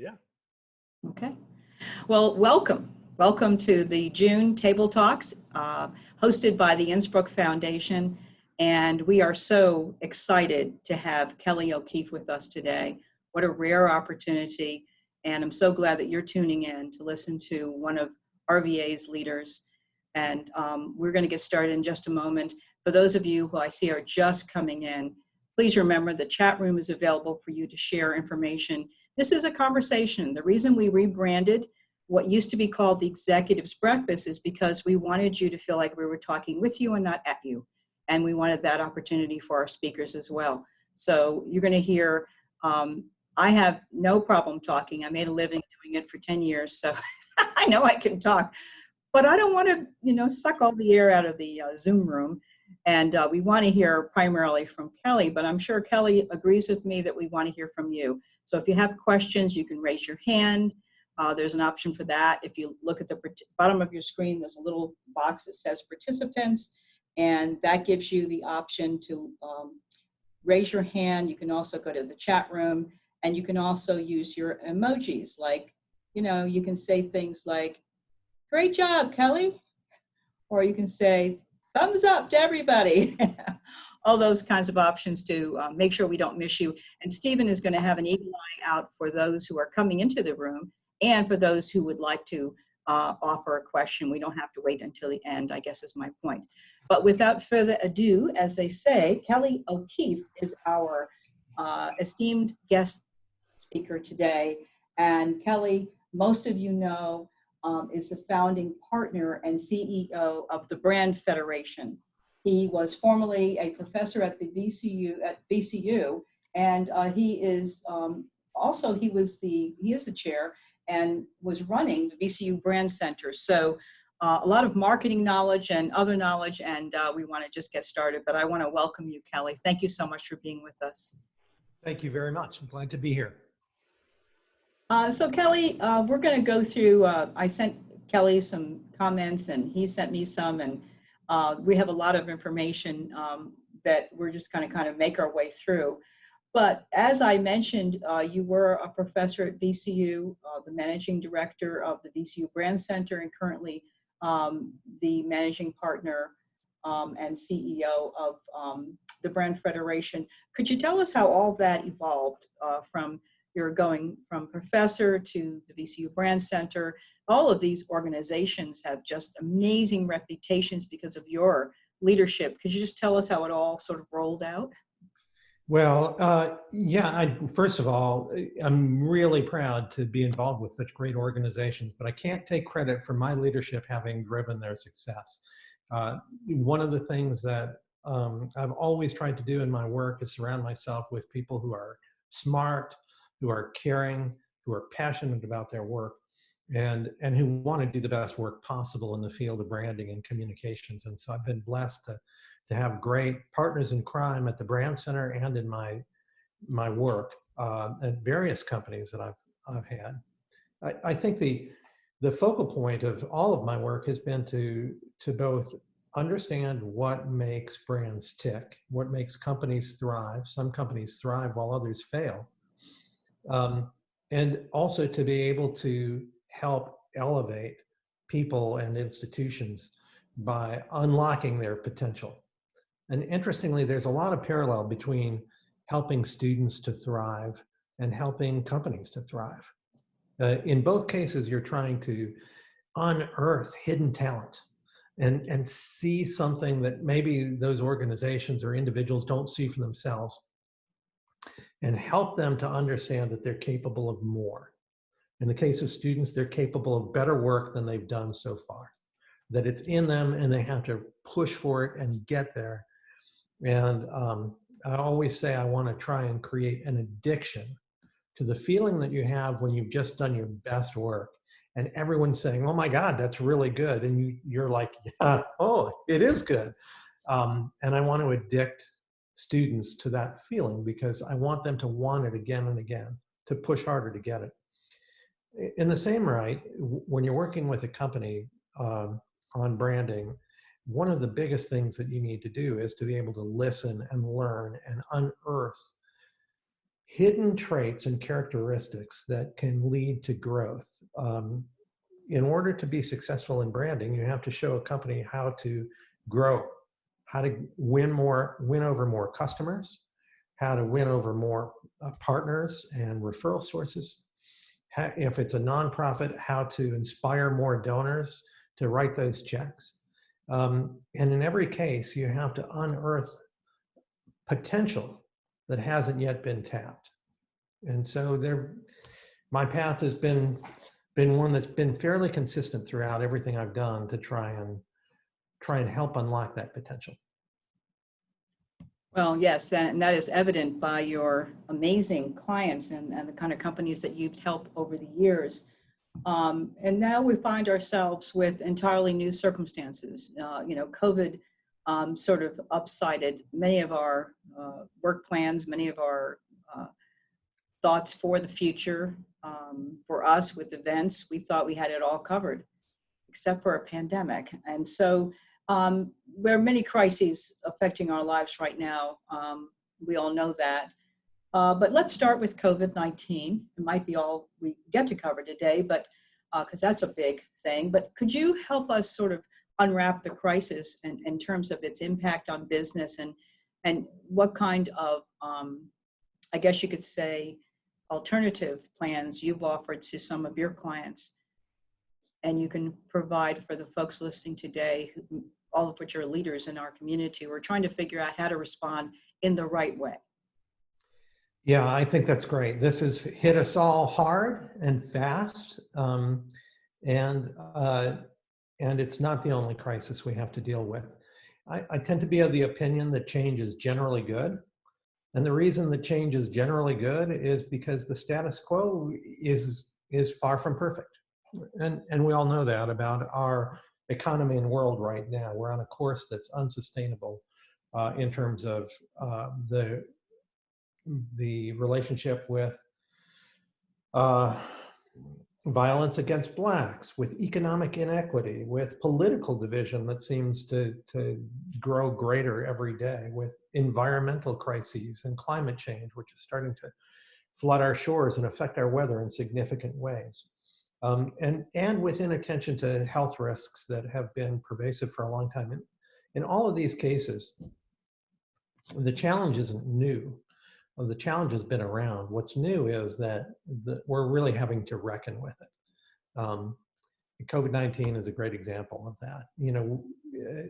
yeah. Okay. Well, welcome. Welcome to the June Table Talks, hosted by the Innsbrook Foundation. And we are so excited to have Kelly O'Keefe with us today. What a rare opportunity. And I'm so glad that you're tuning in to listen to one of RVA's leaders. And we're going to get started in just a moment. For those of you who I see are just coming in, please remember the chat room is available for you to share information. This is a conversation. The reason we rebranded what used to be called the Executives Breakfast is because we wanted you to feel like we were talking with you and not at you. And we wanted that opportunity for our speakers as well. So you're going to hear, I have no problem talking. I made a living doing it for 10 years, so I know I can talk. But I don't want to, suck all the air out of the Zoom room. And we want to hear primarily from Kelly, but I'm sure Kelly agrees with me that we want to hear from you. So if you have questions, you can raise your hand. There's an option for that. If you look at the bottom of your screen, there's a little box that says participants, and that gives you the option to raise your hand. You can also go to the chat room, and you can also use your emojis. Like, you can say things like, "Great job, Kelly," or you can say, "Thumbs up to everybody." All those kinds of options to make sure we don't miss you. And Stephen is going to have an eagle eye out for those who are coming into the room and for those who would like to offer a question. We don't have to wait until the end, I guess is my point. But without further ado, as they say, Kelly O'Keefe is our esteemed guest speaker today. And Kelly, most of you know, is the founding partner and CEO of the Brand Federation. He was formerly a professor at the VCU, and he is he is the chair and was running the VCU Brand Center. So a lot of marketing knowledge and other knowledge, and we want to just get started. But I want to welcome you, Kelly. Thank you so much for being with us. Thank you very much. I'm glad to be here. So Kelly, we're going to go through, I sent Kelly some comments and he sent me some, and we have a lot of information that we're just going to kind of make our way through. But as I mentioned, you were a professor at VCU, the managing director of the VCU Brand Center, and currently the managing partner and CEO of the Brand Federation. Could you tell us how all that evolved from you're going from professor to the VCU Brand Center? All of these organizations have just amazing reputations because of your leadership. Could you just tell us how it all sort of rolled out? Well, first of all, I'm really proud to be involved with such great organizations, but I can't take credit for my leadership having driven their success. One of the things that I've always tried to do in my work is surround myself with people who are smart, who are caring, who are passionate about their work, and who want to do the best work possible in the field of branding and communications. And so I've been blessed to have great partners in crime at the Brand Center and in my work at various companies that I've had. I think the focal point of all of my work has been to both understand what makes brands tick, what makes companies thrive. Some companies thrive while others fail. And also to be able to help elevate people and institutions by unlocking their potential. And interestingly, there's a lot of parallel between helping students to thrive and helping companies to thrive. In both cases, you're trying to unearth hidden talent and see something that maybe those organizations or individuals don't see for themselves, and help them to understand that they're capable of more. In the case of students, they're capable of better work than they've done so far, that it's in them and they have to push for it and get there. And I always say I want to try and create an addiction to the feeling that you have when you've just done your best work and everyone's saying, "Oh my God, that's really good." And you're like, "Yeah, oh, it is good." And I want to addict students to that feeling because I want them to want it again and again, to push harder to get it. In the same right, when you're working with a company on branding, one of the biggest things that you need to do is to be able to listen and learn and unearth hidden traits and characteristics that can lead to growth. In order to be successful in branding, you have to show a company how to grow, how to win over more customers, how to win over more partners and referral sources. If it's a nonprofit, how to inspire more donors to write those checks. And in every case, you have to unearth potential that hasn't yet been tapped. And so my path has been one that's been fairly consistent throughout everything I've done to try and help unlock that potential. Well, yes, and that is evident by your amazing clients and the kind of companies that you've helped over the years. And now we find ourselves with entirely new circumstances. COVID sort of upsided many of our work plans, many of our thoughts for the future. For us with events, we thought we had it all covered, except for a pandemic. And so there are many crises affecting our lives right now. We all know that. But let's start with COVID-19. It might be all we get to cover today, but because that's a big thing. But could you help us sort of unwrap the crisis in terms of its impact on business and what kind of, I guess you could say, alternative plans you've offered to some of your clients and you can provide for the folks listening today, all of which are leaders in our community. We're trying to figure out how to respond in the right way. Yeah, I think that's great. This has hit us all hard and fast, and it's not the only crisis we have to deal with. I tend to be of the opinion that change is generally good. And the reason that change is generally good is because the status quo is far from perfect. And we all know that about our economy and world right now. We're on a course that's unsustainable in terms of the relationship with violence against Blacks, with economic inequity, with political division that seems to grow greater every day, with environmental crises and climate change, which is starting to flood our shores and affect our weather in significant ways. And with inattention to health risks that have been pervasive for a long time. And in all of these cases, the challenge isn't new. The challenge has been around. What's new is that we're really having to reckon with it. COVID-19 is a great example of that.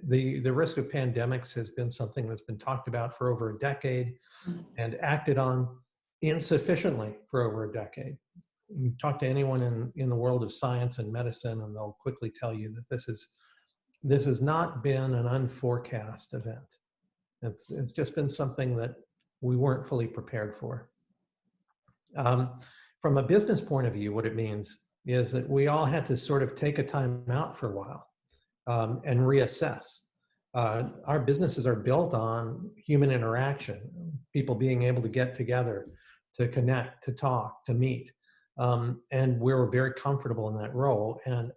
The risk of pandemics has been something that's been talked about for over a decade and acted on insufficiently for over a decade. You talk to anyone in the world of science and medicine, and they'll quickly tell you that this has not been an unforecast event. It's just been something that we weren't fully prepared for. From a business point of view, what it means is that we all had to sort of take a time out for a while and reassess. Our businesses are built on human interaction, people being able to get together, to connect, to talk, to meet. And we were very comfortable in that role. And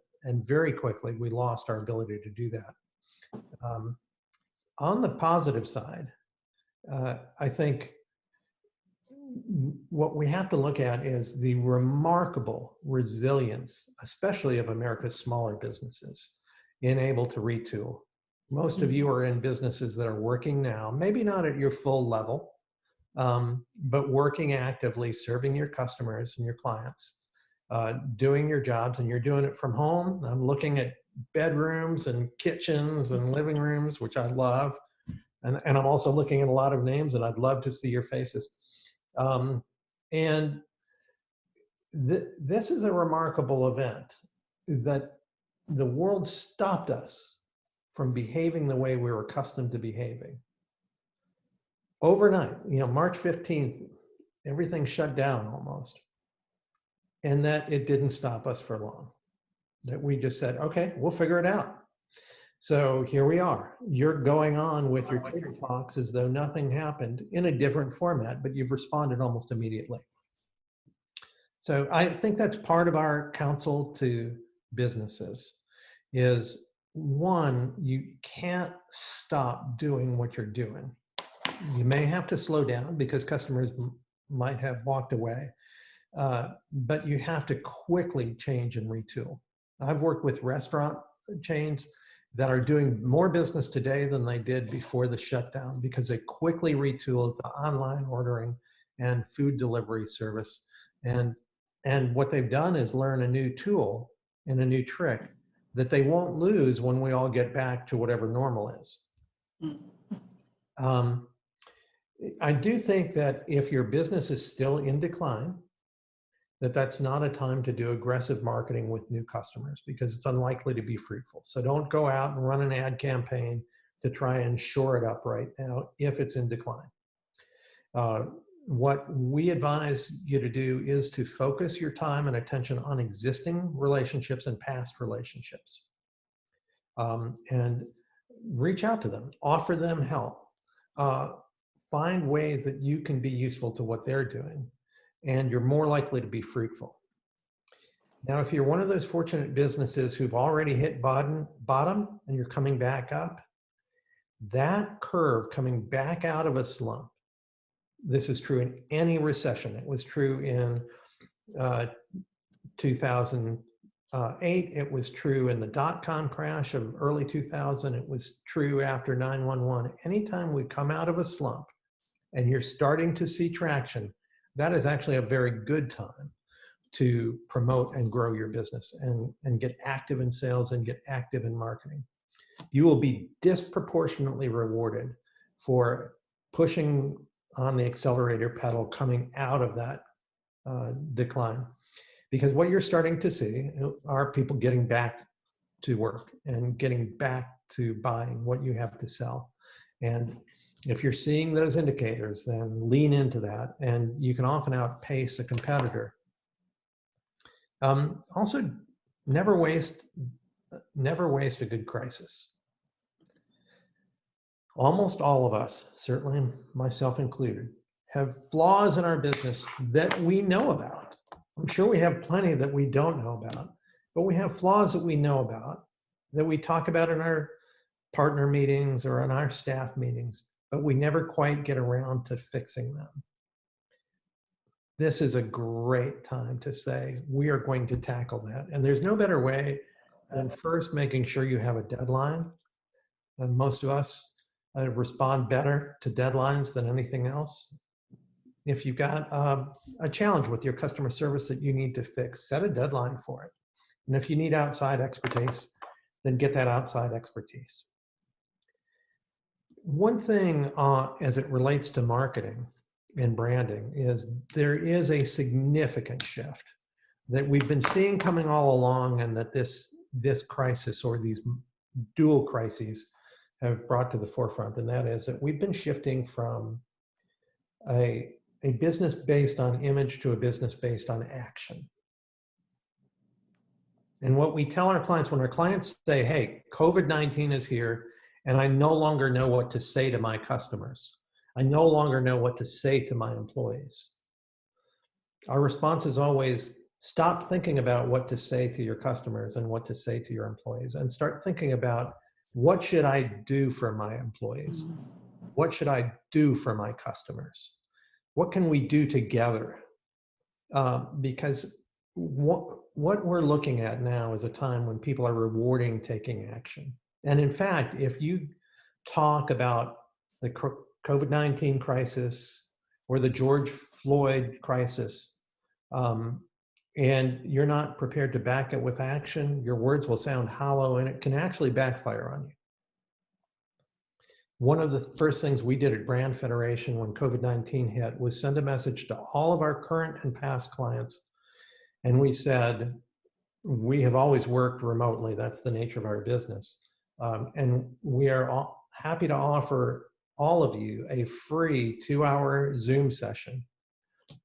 very quickly, we lost our ability to do that. On the positive side, I think what we have to look at is the remarkable resilience, especially of America's smaller businesses, in able to retool. Most of you are in businesses that are working now, maybe not at your full level, but working actively, serving your customers and your clients, doing your jobs, and you're doing it from home. I'm looking at bedrooms and kitchens and living rooms, which I love. And I'm also looking at a lot of names, and I'd love to see your faces. And this is a remarkable event that the world stopped us from behaving the way we were accustomed to behaving. Overnight, March 15th, everything shut down almost. And that it didn't stop us for long. That we just said, okay, we'll figure it out. So here we are. You're going on with your table talks as though nothing happened in a different format, but you've responded almost immediately. So I think that's part of our counsel to businesses is, one, you can't stop doing what you're doing. You may have to slow down because customers might have walked away. But you have to quickly change and retool. I've worked with restaurant chains that are doing more business today than they did before the shutdown because they quickly retooled to online ordering and food delivery service. And what they've done is learn a new tool and a new trick that they won't lose when we all get back to whatever normal is. I do think that if your business is still in decline, that's not a time to do aggressive marketing with new customers because it's unlikely to be fruitful. So don't go out and run an ad campaign to try and shore it up right now if it's in decline. What we advise you to do is to focus your time and attention on existing relationships and past relationships. And reach out to them, offer them help, find ways that you can be useful to what they're doing, and you're more likely to be fruitful. Now, if you're one of those fortunate businesses who've already hit bottom and you're coming back up, that curve coming back out of a slump, this is true in any recession. It was true in 2008. It was true in the dot-com crash of early 2000. It was true after 9/11. Anytime we come out of a slump and you're starting to see traction, that is actually a very good time to promote and grow your business and get active in sales and get active in marketing. You will be disproportionately rewarded for pushing on the accelerator pedal coming out of that decline. Because what you're starting to see are people getting back to work and getting back to buying what you have to sell. And if you're seeing those indicators, then lean into that, and you can often outpace a competitor. Also, never waste a good crisis. Almost all of us, certainly myself included, have flaws in our business that we know about. I'm sure we have plenty that we don't know about, but we have flaws that we know about, that we talk about in our partner meetings or in our staff meetings, but we never quite get around to fixing them. This is a great time to say, we are going to tackle that. And there's no better way than first making sure you have a deadline. And most of us respond better to deadlines than anything else. If you've got a challenge with your customer service that you need to fix, set a deadline for it. And if you need outside expertise, then get that outside expertise. One thing as it relates to marketing and branding is there is a significant shift that we've been seeing coming all along, and that this crisis or these dual crises have brought to the forefront. And that is that we've been shifting from a business based on image to a business based on action. And what we tell our clients, when our clients say, hey, COVID-19 is here, and I no longer know what to say to my customers, I no longer know what to say to my employees, our response is always, stop thinking about what to say to your customers and what to say to your employees, and start thinking about, what should I do for my employees? What should I do for my customers? What can we do together? Because what we're looking at now is a time when people are rewarding taking action. And in fact, if you talk about the COVID-19 crisis or the George Floyd crisis, and you're not prepared to back it with action, your words will sound hollow, and it can actually backfire on you. One of the first things we did at Brand Federation when COVID-19 hit was send a message to all of our current and past clients. And we said, we have always worked remotely. That's the nature of our business. And we are happy to offer all of you a free 2-hour Zoom session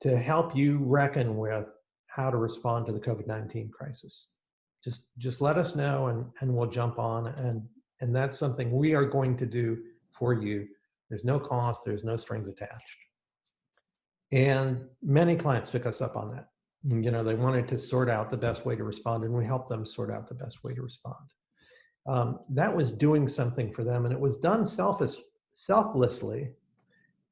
to help you reckon with how to respond to the COVID-19 crisis. Just let us know, and we'll jump on. And that's something we are going to do for you. There's no cost, there's no strings attached. And many clients took us up on that. You know, they wanted to sort out the best way to respond, and we helped them sort out the best way to respond. That was doing something for them, and it was done selflessly,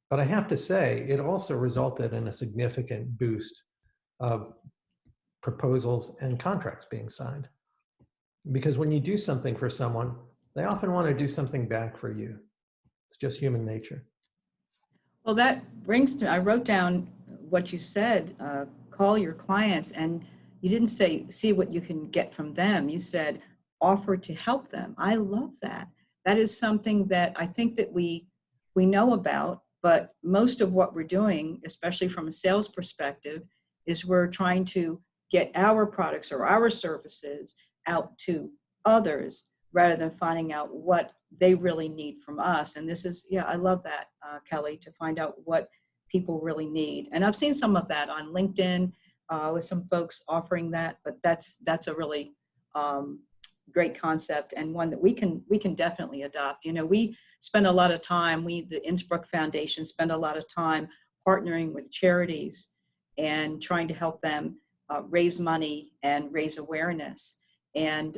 But I have to say, it also resulted in a significant boost of proposals and contracts being signed. Because when you do something for someone, they often want to do something back for you. It's just human nature. Well, that brings to, I wrote down what you said, call your clients, and you didn't say, see what you can get from them. You said, offer to help them. I love that. That is something that I think that we know about, but most of what we're doing, especially from a sales perspective, is we're trying to get our products or our services out to others rather than finding out what they really need from us. And this is, yeah, I love that, Kelly, to find out what people really need. And I've seen some of that on LinkedIn with some folks offering that, but that's a really um, great concept and one that we can definitely adopt. You know, we spend a lot of time, the Innsbrook Foundation spend a lot of time partnering with charities and trying to help them raise money and raise awareness. And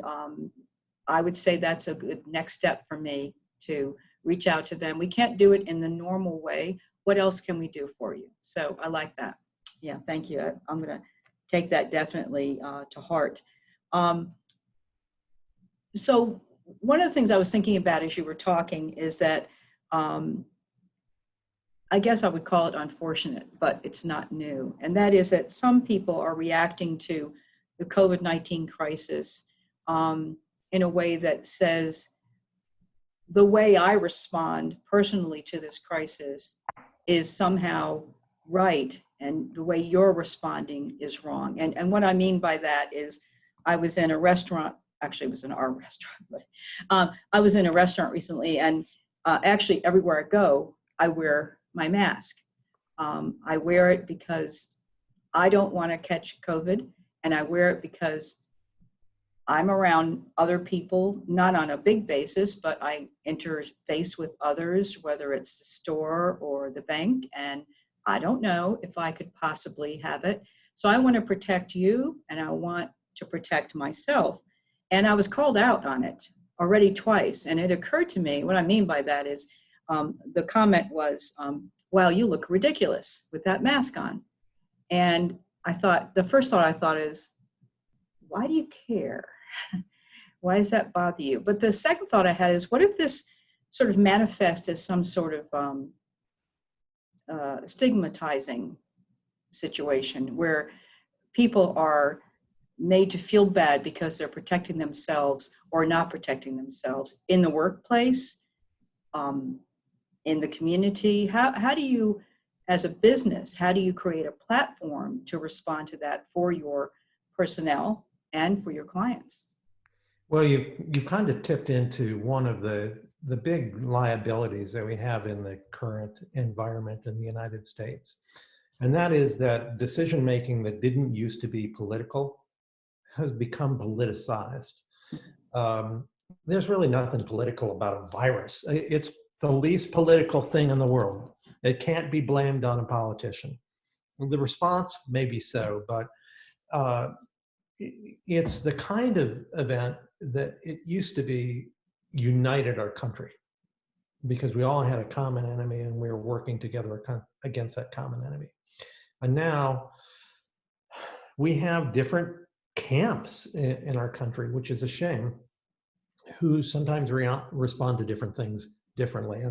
I would say that's a good next step for me to reach out to them. We can't do it in the normal way. What else can we do for you? So I like that. Yeah, thank you. I'm going to take that definitely to heart. Um, so one of the things I was thinking about as you were talking is that um, I guess I would call it unfortunate, but it's not new. And that is that some people are reacting to the COVID-19 crisis um, in a way that says, the way I respond personally to this crisis is somehow right, and the way you're responding is wrong. And what I mean by that is I was in a restaurant, actually it was in our restaurant, but I was in a restaurant recently, and actually everywhere I go, I wear my mask. I wear it because I don't want to catch COVID, and I wear it because I'm around other people, not on a big basis, but I interface with others, whether it's the store or the bank, and I don't know if I could possibly have it. So I want to protect you, and I want to protect myself. And I was called out on it already twice, and it occurred to me, what I mean by that is the comment was, wow, you look ridiculous with that mask on. And I thought, the first thought I thought is, why do you care? Why does that bother you? But the second thought I had is, what if this sort of manifests as some sort of stigmatizing situation where people are made to feel bad because they're protecting themselves or not protecting themselves in the workplace, in the community? How do you, as a business, how do you create a platform to respond to that for your personnel and for your clients? Well, you've kind of tipped into one of the big liabilities that we have in the current environment in the United States. And that is that decision making that didn't used to be political has become politicized. There's really nothing political about a virus. It's the least political thing in the world. It can't be blamed on a politician. The response may be so, but it's the kind of event that it used to be united our country because we all had a common enemy and we were working together against that common enemy. And now we have different camps in our country, which is a shame, who sometimes respond to different things differently.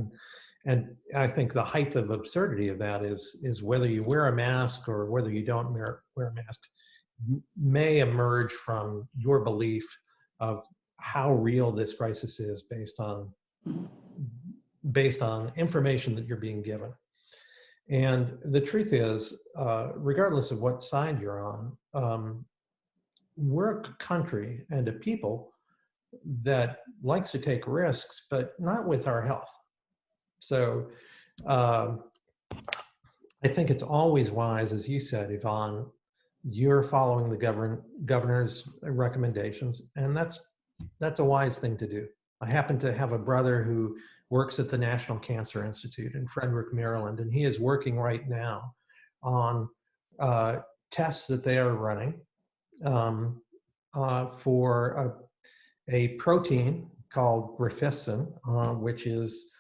And I think the height of absurdity of that is whether you wear a mask or whether you don't wear a mask may emerge from your belief of how real this crisis is based on information that you're being given. And the truth is, regardless of what side you're on, we're a country and a people that likes to take risks, but not with our health. So I think it's always wise, as you said, Yvonne, you're following the governor's recommendations, and that's a wise thing to do. I happen to have a brother who works at the National Cancer Institute in Frederick, Maryland, and he is working right now on tests that they are running for a protein called grifficin, which is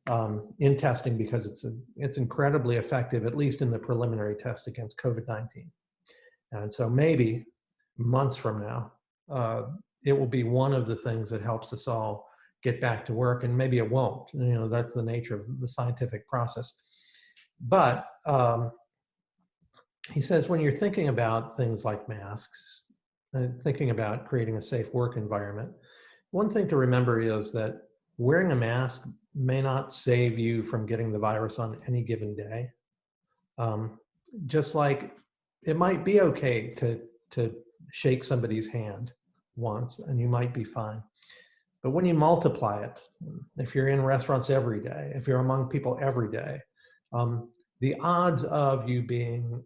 in testing because it's incredibly effective, at least in the preliminary test against COVID-19. And so maybe months from now, it will be one of the things that helps us all get back to work, and maybe it won't. That's the nature of the scientific process. But he says, when you're thinking about things like masks and thinking about creating a safe work environment, one thing to remember is that wearing a mask may not save you from getting the virus on any given day. Just like it might be okay to shake somebody's hand once and you might be fine. But when you multiply it, if you're in restaurants every day, if you're among people every day, the odds of you being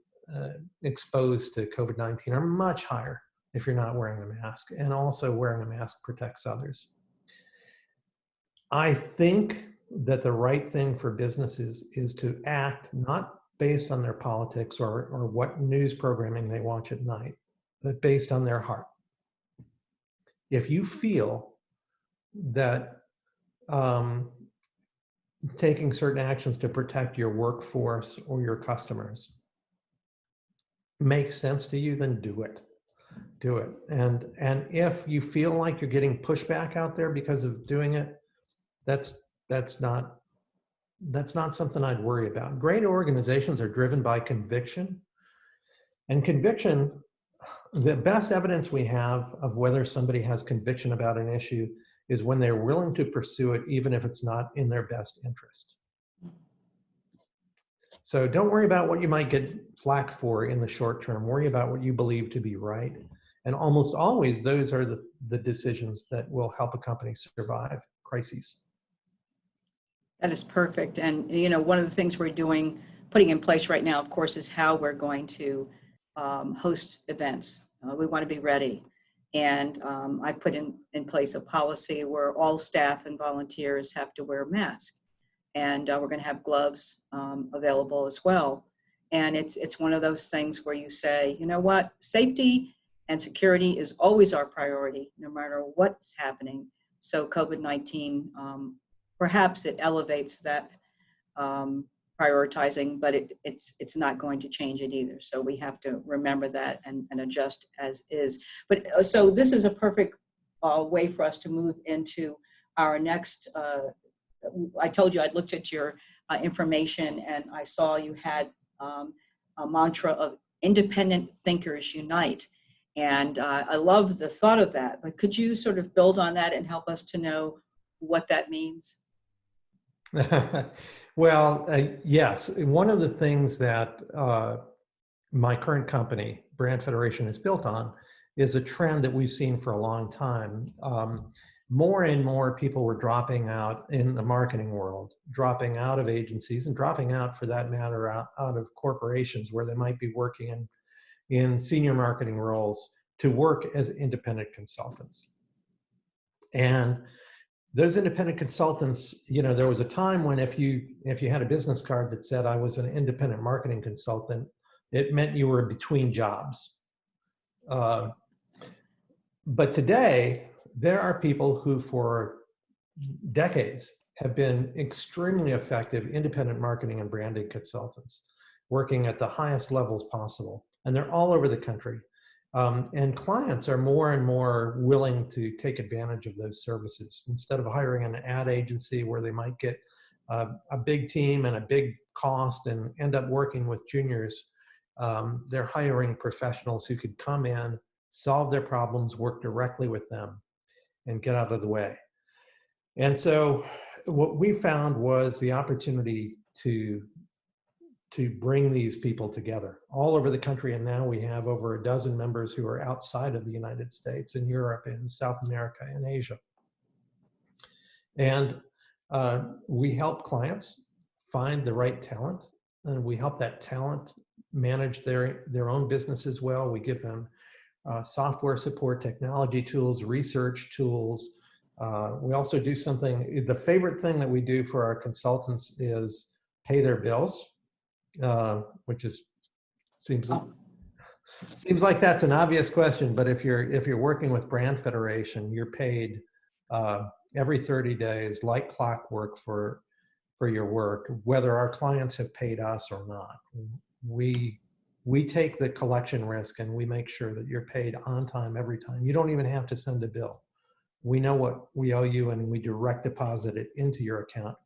exposed to COVID-19 are much higher if you're not wearing a mask, and also wearing a mask protects others. I think that the right thing for businesses is to act not based on their politics or what news programming they watch at night, but based on their heart. If you feel that taking certain actions to protect your workforce or your customers makes sense to you, then do it. Do it. And if you feel like you're getting pushback out there because of doing it, that's not something I'd worry about. Great organizations are driven by conviction. And conviction, the best evidence we have of whether somebody has conviction about an issue is when they're willing to pursue it, even if it's not in their best interest. So don't worry about what you might get flack for in the short term. Worry about what you believe to be right. And almost always, those are the decisions that will help a company survive crises. That is perfect. And, one of the things we're putting in place right now, of course, is how we're going to host events. We want to be ready. And I put in place a policy where all staff and volunteers have to wear masks. And we're going to have gloves available as well. And it's one of those things where you say, you know what, safety and security is always our priority, no matter what's happening. So COVID-19, perhaps it elevates that prioritizing, but it's not going to change it either. So we have to remember that and adjust as is. But so this is a perfect way for us to move into our next. I told you I'd looked at your information, and I saw you had a mantra of independent thinkers unite. And I love the thought of that, but could you sort of build on that and help us to know what that means? Well, yes. One of the things that my current company, Brand Federation, is built on is a trend that we've seen for a long time. More and more people were dropping out in the marketing world, dropping out of agencies, and dropping out, for that matter, out of corporations where they might be working in senior marketing roles to work as independent consultants. And those independent consultants, there was a time when if you had a business card that said I was an independent marketing consultant, it meant you were between jobs. But today, there are people who for decades have been extremely effective independent marketing and branding consultants, working at the highest levels possible. And they're all over the country. And clients are more and more willing to take advantage of those services. Instead of hiring an ad agency where they might get a big team and a big cost and end up working with juniors, they're hiring professionals who could come in, solve their problems, work directly with them, and get out of the way. And so what we found was the opportunity to bring these people together all over the country. And now we have over a dozen members who are outside of the United States, in Europe, in South America, and Asia. And we help clients find the right talent, and we help that talent manage their own businesses well. We give them software support, technology tools, research tools. We also do something, the favorite thing that we do for our consultants is pay their bills. Which seems like that's an obvious question, but if you're working with Brand Federation, you're paid every 30 days like clockwork for for your work, whether our clients have paid us or not. We take the collection risk and we make sure that you're paid on time every time. You don't even have to send a bill. We know what we owe you and we direct deposit it into your account.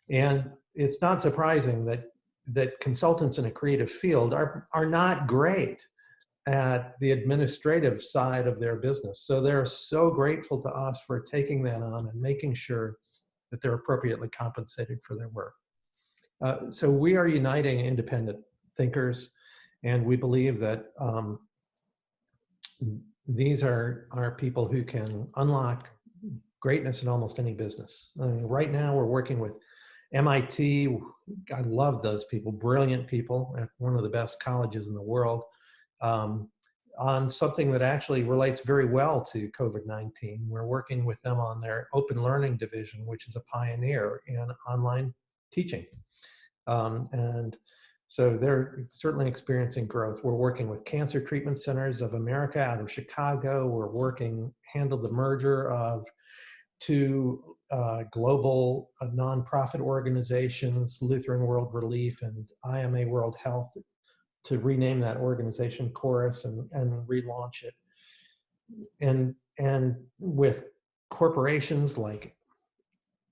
And it's not surprising that consultants in a creative field are not great at the administrative side of their business. So they're so grateful to us for taking that on and making sure that they're appropriately compensated for their work. So we are uniting independent thinkers, and we believe that these are people who can unlock greatness in almost any business. I mean, right now we're working with MIT. I love those people, brilliant people at one of the best colleges in the world, on something that actually relates very well to COVID-19. We're working with them on their open learning division, which is a pioneer in online teaching. And so they're certainly experiencing growth. We're working with Cancer Treatment Centers of America out of Chicago. We're handled the merger of two global nonprofit organizations, Lutheran World Relief and IMA World Health, to rename that organization Chorus and relaunch it. And with corporations like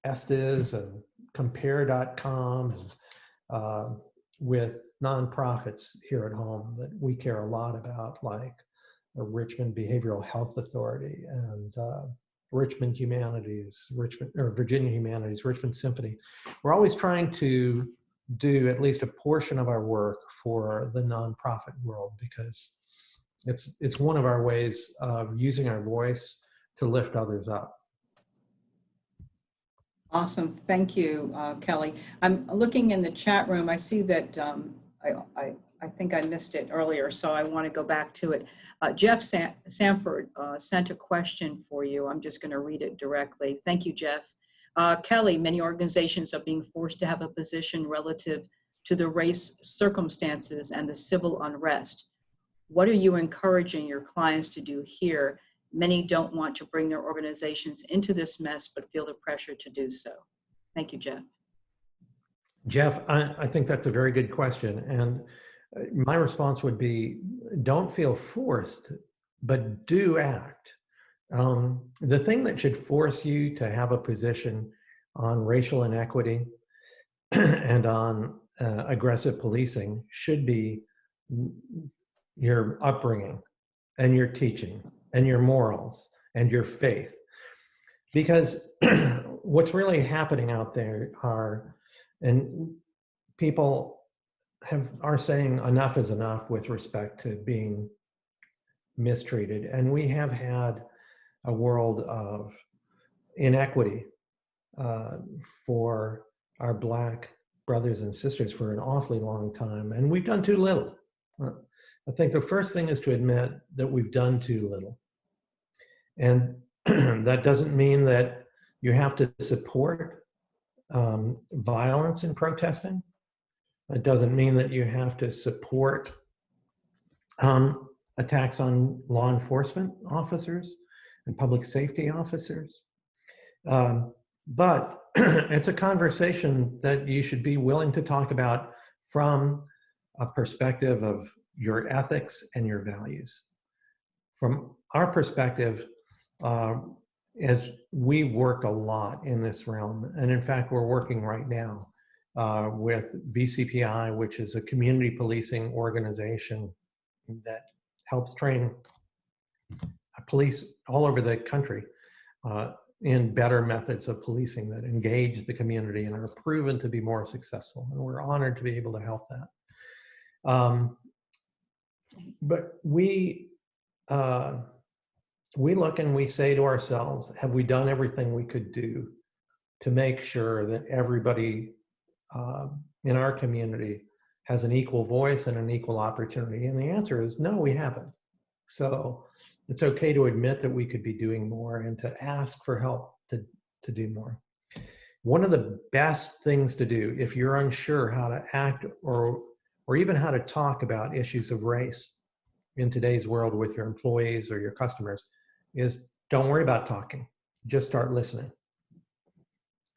Estes and Compare.com and with nonprofits here at home that we care a lot about, like the Richmond Behavioral Health Authority and Richmond Humanities, Virginia Humanities, Richmond Symphony. We're always trying to do at least a portion of our work for the nonprofit world, because it's one of our ways of using our voice to lift others up. Awesome. Thank you, Kelly. I'm looking in the chat room. I see that I think I missed it earlier, so I want to go back to it. Jeff Sanford sent a question for you. I'm just going to read it directly. Thank you, Jeff. Kelly, many organizations are being forced to have a position relative to the race circumstances and the civil unrest. What are you encouraging your clients to do here? Many don't want to bring their organizations into this mess, but feel the pressure to do so. Thank you, Jeff. Jeff, I think that's a very good question. And my response would be, don't feel forced, but do act. The thing that should force you to have a position on racial inequity and on aggressive policing should be your upbringing and your teaching and your morals and your faith. Because what's really happening out there and people are saying enough is enough with respect to being mistreated. And we have had a world of inequity for our Black brothers and sisters for an awfully long time, and we've done too little. I think the first thing is to admit that we've done too little. And that doesn't mean that you have to support violence in protesting. It doesn't mean that you have to support attacks on law enforcement officers and public safety officers. But it's a conversation that you should be willing to talk about from a perspective of your ethics and your values. From our perspective, as we've worked a lot in this realm, and in fact, we're working right now with VCPI, which is a community policing organization that helps train police all over the country in better methods of policing that engage the community and are proven to be more successful. And we're honored to be able to help that. But we look and we say to ourselves, have we done everything we could do to make sure that everybody in our community has an equal voice and an equal opportunity? And the answer is no, we haven't. So it's okay to admit that we could be doing more and to ask for help to do more. One of the best things to do if you're unsure how to act or even how to talk about issues of race in today's world with your employees or your customers is don't worry about talking, just start listening.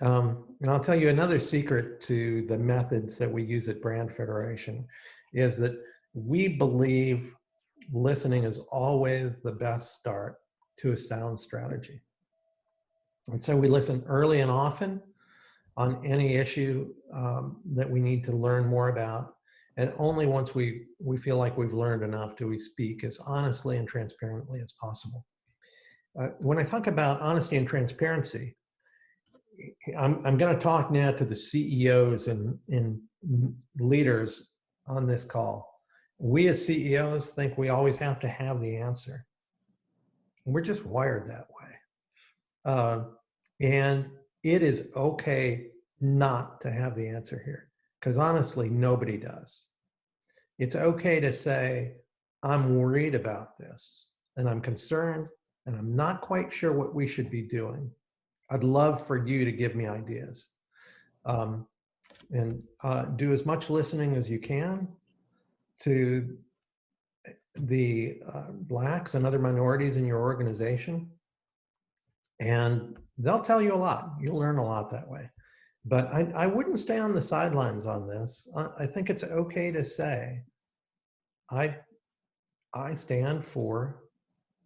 And I'll tell you another secret to the methods that we use at Brand Federation is that we believe listening is always the best start to a sound strategy. And so we listen early and often on any issue that we need to learn more about. And only once we feel like we've learned enough do we speak as honestly and transparently as possible. When I talk about honesty and transparency, I'm going to talk now to the CEOs and leaders on this call. We as CEOs think we always have to have the answer. We're just wired that way. And it is okay not to have the answer here, because honestly, nobody does. It's okay to say, I'm worried about this, and I'm concerned, and I'm not quite sure what we should be doing. I'd love for you to give me ideas. And do as much listening as you can to the Blacks and other minorities in your organization. And they'll tell you a lot. You'll learn a lot that way. But I wouldn't stay on the sidelines on this. I think it's okay to say, I stand for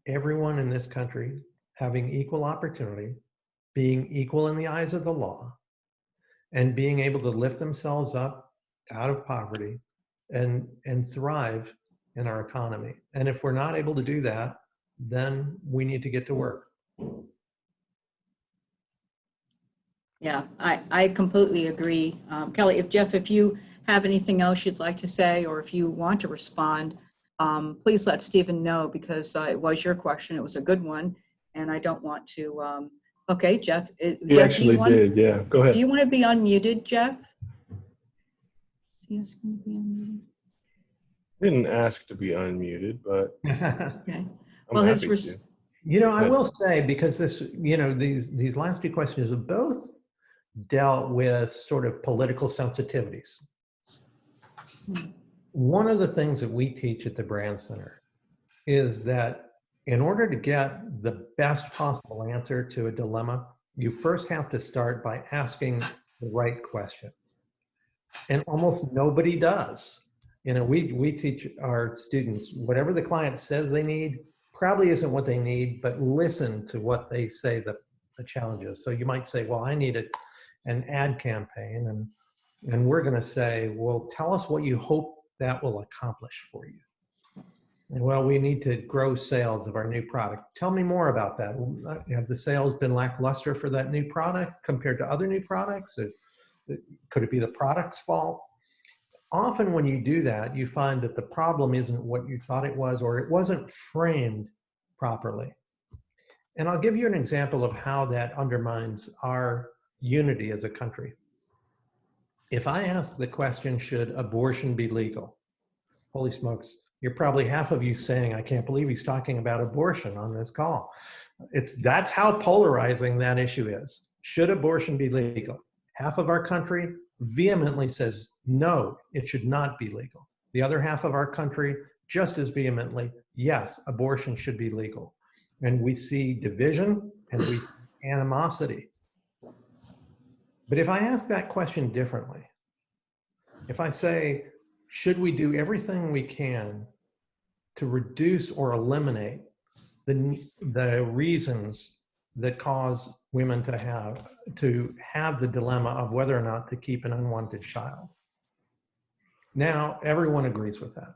everyone in this country having equal opportunity, being equal in the eyes of the law, and being able to lift themselves up out of poverty and thrive in our economy. And if we're not able to do that, then we need to get to work. Yeah, I completely agree. Kelly, if you have anything else you'd like to say, or if you want to respond, please let Stephen know, because it was your question. It was a good one, and I don't want to. Okay, Jeff. He actually did. Yeah, go ahead. Do you want to be unmuted, Jeff? Yes, can you be unmuted? Didn't ask to be unmuted, but Okay. I'm happy to. You know, I will say, because this, you know, these last two questions have both dealt with sort of political sensitivities. One of the things that we teach at the Brand Center is that in order to get the best possible answer to a dilemma, you first have to start by asking the right question. And almost nobody does. You know, we teach our students, whatever the client says they need probably isn't what they need, but listen to what they say the challenge is. So you might say, well, I need an ad campaign, and we're going to say, well, tell us what you hope that will accomplish for you. And well, we need to grow sales of our new product. Tell me more about that. Have the sales been lackluster for that new product compared to other new products? Could it be the product's fault? Often when you do that, you find that the problem isn't what you thought it was, or it wasn't framed properly. And I'll give you an example of how that undermines our unity as a country. If I ask the question, should abortion be legal? Holy smokes, you're probably half of you saying, I can't believe he's talking about abortion on this call. That's how polarizing that issue is. Should abortion be legal? Half of our country vehemently says, no, it should not be legal. The other half of our country, just as vehemently, yes, abortion should be legal. And we see division and we see animosity. But if I ask that question differently, if I say, should we do everything we can to reduce or eliminate the reasons that cause women to have the dilemma of whether or not to keep an unwanted child? Now, everyone agrees with that.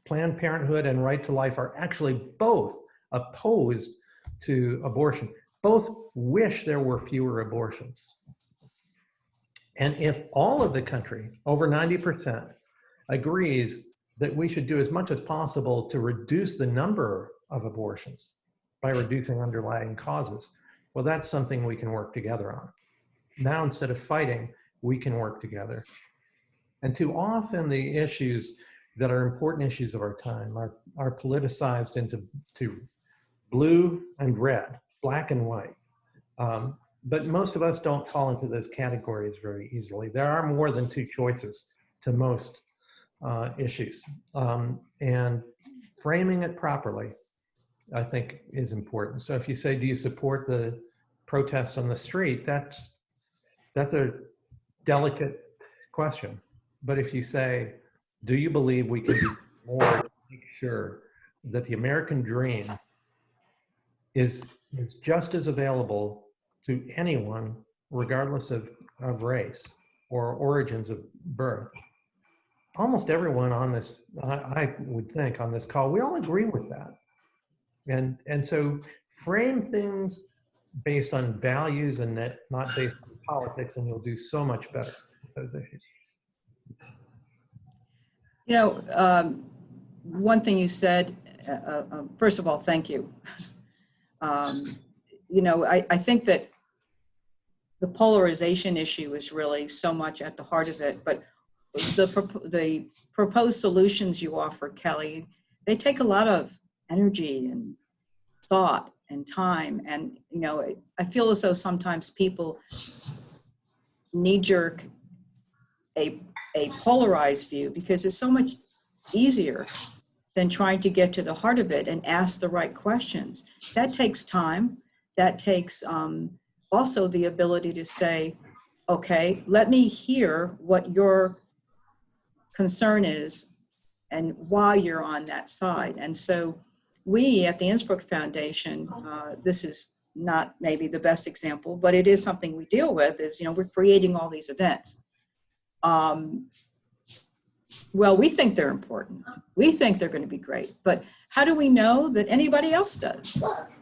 Planned Parenthood and Right to Life are actually both opposed to abortion. Both wish there were fewer abortions. And if all of the country, over 90%, agrees that we should do as much as possible to reduce the number of abortions by reducing underlying causes, well, that's something we can work together on. Now, instead of fighting, we can work together. And too often the issues that are important issues of our time are politicized into blue and red, black and white. But most of us don't fall into those categories very easily. There are more than two choices to most issues. And framing it properly, I think, is important. So if you say, do you support the protests on the street? That's That's a delicate question. But if you say, do you believe we can do more to make sure that the American dream is just as available to anyone, regardless of race or origins of birth? Almost everyone on this, I would think, on this call, we all agree with that. And so frame things based on values and that not based on politics, and you'll do so much better with those issues. You know, one thing you said, first of all, thank you. You know, I think that the polarization issue is really so much at the heart of it, but the proposed solutions you offer, Kelly, they take a lot of energy and thought and time. And, you know, I feel as though sometimes people knee-jerk a polarized view because it's so much easier than trying to get to the heart of it and ask the right questions. That takes time. That takes also the ability to say, okay, let me hear what your concern is and why you're on that side. And so we at the Innsbrook Foundation, this is not maybe the best example, but it is something we deal with, is, you know, we're creating all these events. Well, we think they're important. We think they're going to be great, but how do we know that anybody else does?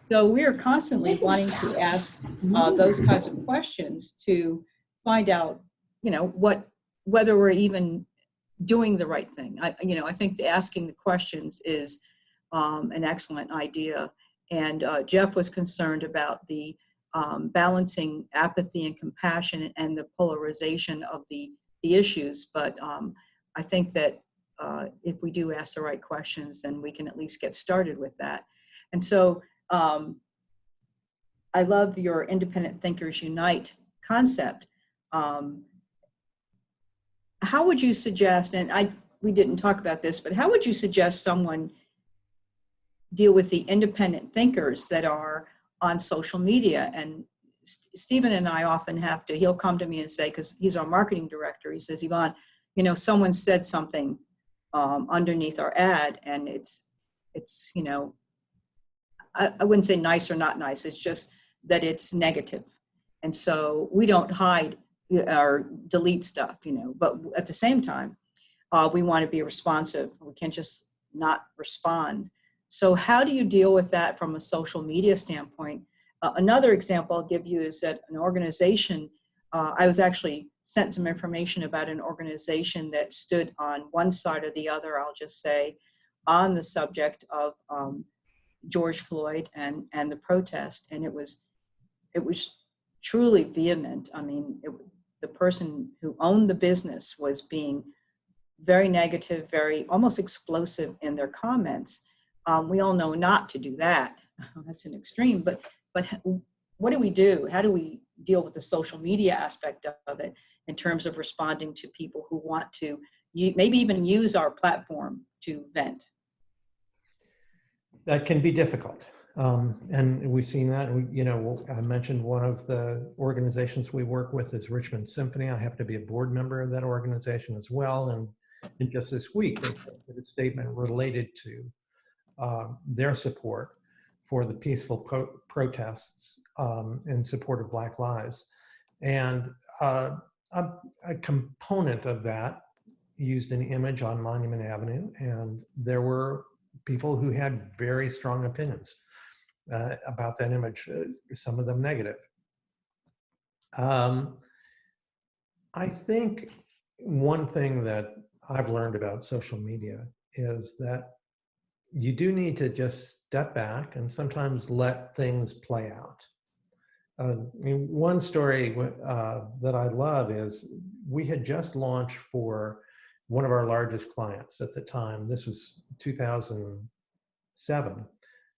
So we're constantly wanting to ask those kinds of questions to find out, you know, whether we're even doing the right thing. I think asking the questions is an excellent idea. And Jeff was concerned about the balancing apathy and compassion and the polarization of the issues. But I think that if we do ask the right questions, then we can at least get started with that. And so I love your Independent Thinkers Unite concept. How would you suggest, and we didn't talk about this, but how would you suggest someone deal with the independent thinkers that are on social media? And Stephen and I often have to, he'll come to me and say, because he's our marketing director, he says, Yvonne, you know, someone said something underneath our ad, and it's you know, I wouldn't say nice or not nice, it's just that it's negative. And so we don't hide or delete stuff, you know, but at the same time, we want to be responsive. We can't just not respond. So how do you deal with that from a social media standpoint? Another example I'll give you is that an organization, I was actually sent some information about an organization that stood on one side or the other, I'll just say, on the subject of George Floyd and the protest. And it was truly vehement. I mean, the person who owned the business was being very negative, very almost explosive in their comments. We all know not to do that. That's an extreme, but what do we do? How do we deal with the social media aspect of it in terms of responding to people who want to maybe even use our platform to vent? That can be difficult. And we've seen that. You know, I mentioned one of the organizations we work with is Richmond Symphony. I happen to be a board member of that organization as well. And just this week, they did a statement related to their support for the peaceful protests in support of Black lives. And a component of that used an image on Monument Avenue, and there were people who had very strong opinions about that image, some of them negative. I think one thing that I've learned about social media is that you do need to just step back and sometimes let things play out. One story that I love is we had just launched for one of our largest clients at the time. This was 2007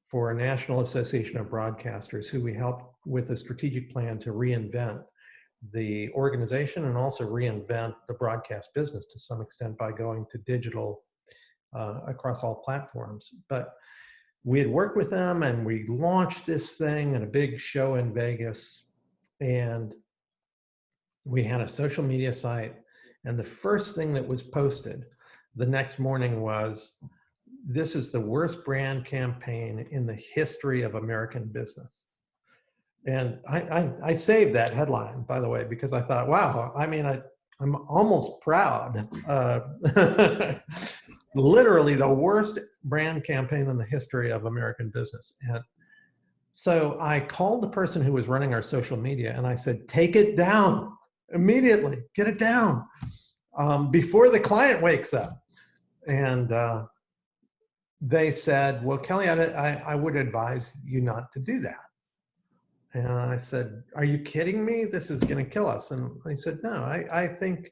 for a National Association of Broadcasters, who we helped with a strategic plan to reinvent the organization and also reinvent the broadcast business to some extent by going to digital across all platforms. But we had worked with them and we launched this thing in a big show in Vegas. And we had a social media site, and the first thing that was posted the next morning was, "This is the worst brand campaign in the history of American business." And I saved that headline, by the way, because I thought, wow, I mean, I'm almost proud. Literally the worst brand campaign in the history of American business. And so I called the person who was running our social media and I said, take it down immediately, get it down before the client wakes up. And they said, well, Kelly, I would advise you not to do that. And I said, are you kidding me? This is going to kill us. And he said, no, I think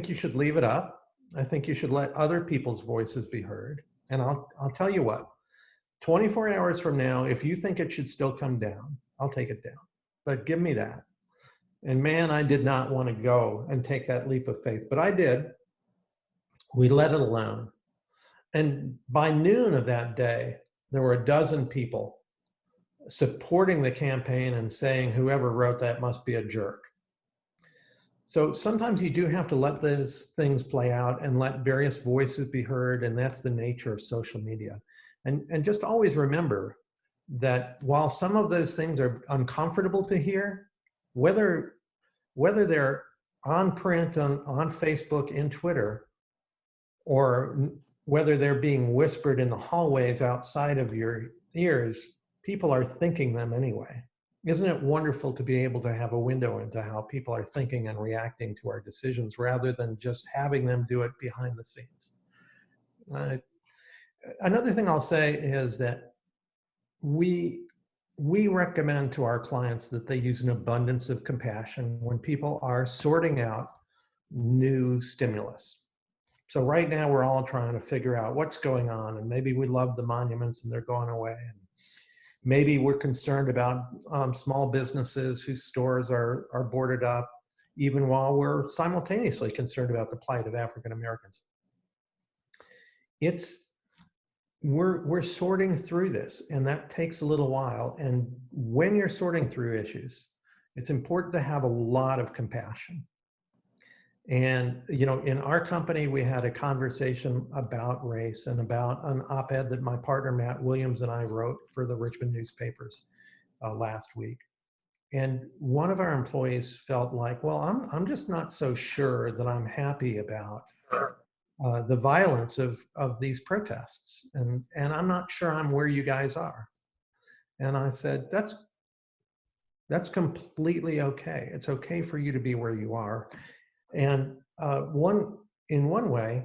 you should leave it up. I think you should let other people's voices be heard. And I'll tell you what, 24 hours from now, if you think it should still come down, I'll take it down. But give me that. And man, I did not want to go and take that leap of faith, but I did. We let it alone. And by noon of that day, there were a dozen people supporting the campaign and saying whoever wrote that must be a jerk. So sometimes you do have to let those things play out and let various voices be heard, and that's the nature of social media. And just always remember that while some of those things are uncomfortable to hear, whether they're on print, on Facebook, in Twitter, or whether they're being whispered in the hallways outside of your ears, people are thinking them anyway. Isn't it wonderful to be able to have a window into how people are thinking and reacting to our decisions rather than just having them do it behind the scenes? Another thing I'll say is that we recommend to our clients that they use an abundance of compassion when people are sorting out new stimulus. So right now we're all trying to figure out what's going on, and maybe we love the monuments and they're going away. And maybe we're concerned about small businesses whose stores are boarded up, even while we're simultaneously concerned about the plight of African Americans. We're sorting through this, and that takes a little while. And when you're sorting through issues, it's important to have a lot of compassion. And, you know, in our company, we had a conversation about race and about an op-ed that my partner, Matt Williams, and I wrote for the Richmond newspapers last week. And one of our employees felt like, well, I'm just not so sure that I'm happy about the violence of these protests. And I'm not sure I'm where you guys are. And I said, that's completely okay. It's okay for you to be where you are. And in one way,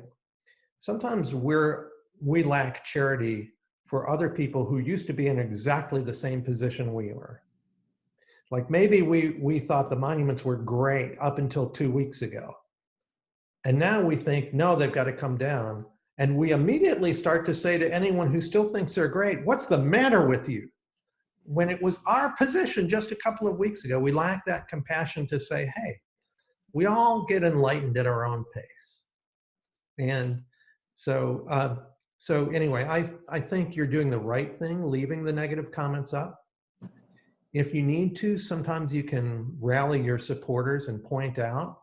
sometimes we lack charity for other people who used to be in exactly the same position we were. Like maybe we thought the monuments were great up until 2 weeks ago. And now we think, no, they've got to come down. And we immediately start to say to anyone who still thinks they're great, what's the matter with you? When it was our position just a couple of weeks ago, we lack that compassion to say, hey, we all get enlightened at our own pace. And so anyway, I think you're doing the right thing, leaving the negative comments up. If you need to, sometimes you can rally your supporters and point out,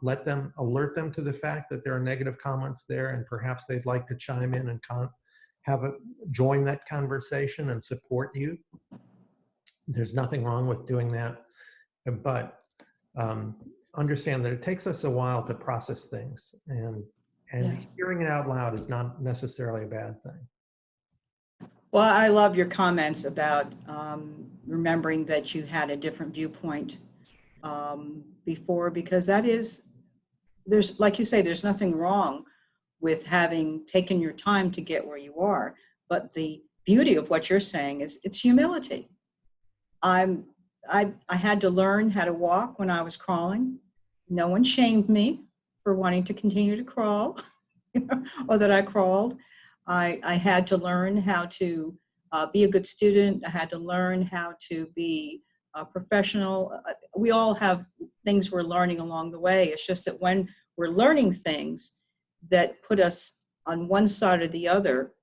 alert them to the fact that there are negative comments there, and perhaps they'd like to chime in and join that conversation and support you. There's nothing wrong with doing that, but understand that it takes us a while to process things, and hearing it out loud is not necessarily a bad thing. Well, I love your comments about remembering that you had a different viewpoint before, because there's, like you say, there's nothing wrong with having taken your time to get where you are. But the beauty of what you're saying is it's humility. I had to learn how to walk when I was crawling. No one shamed me for wanting to continue to crawl or that I crawled. I had to learn how to be a good student. I had to learn how to be a professional. We all have things we're learning along the way. It's just that when we're learning things that put us on one side or the other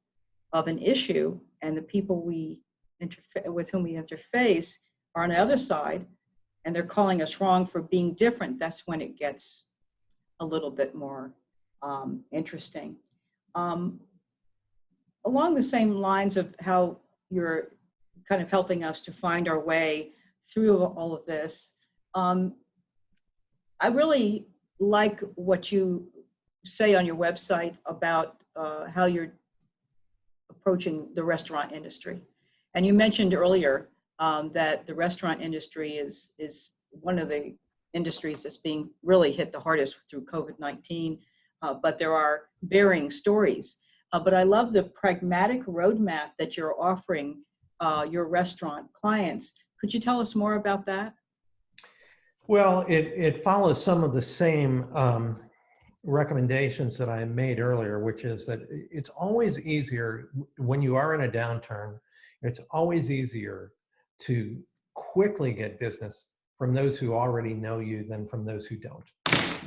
of an issue, and the people with whom we interface are on the other side, and they're calling us wrong for being different, that's when it gets a little bit more interesting. Along the same lines of how you're kind of helping us to find our way through all of this, I really like what you say on your website about how you're approaching the restaurant industry. And you mentioned earlier that the restaurant industry is one of the industries that's being really hit the hardest through COVID-19, but there are varying stories. But I love the pragmatic roadmap that you're offering your restaurant clients. Could you tell us more about that? Well, it follows some of the same recommendations that I made earlier, which is that it's always easier when you are in a downturn, it's always easier to quickly get business from those who already know you than from those who don't.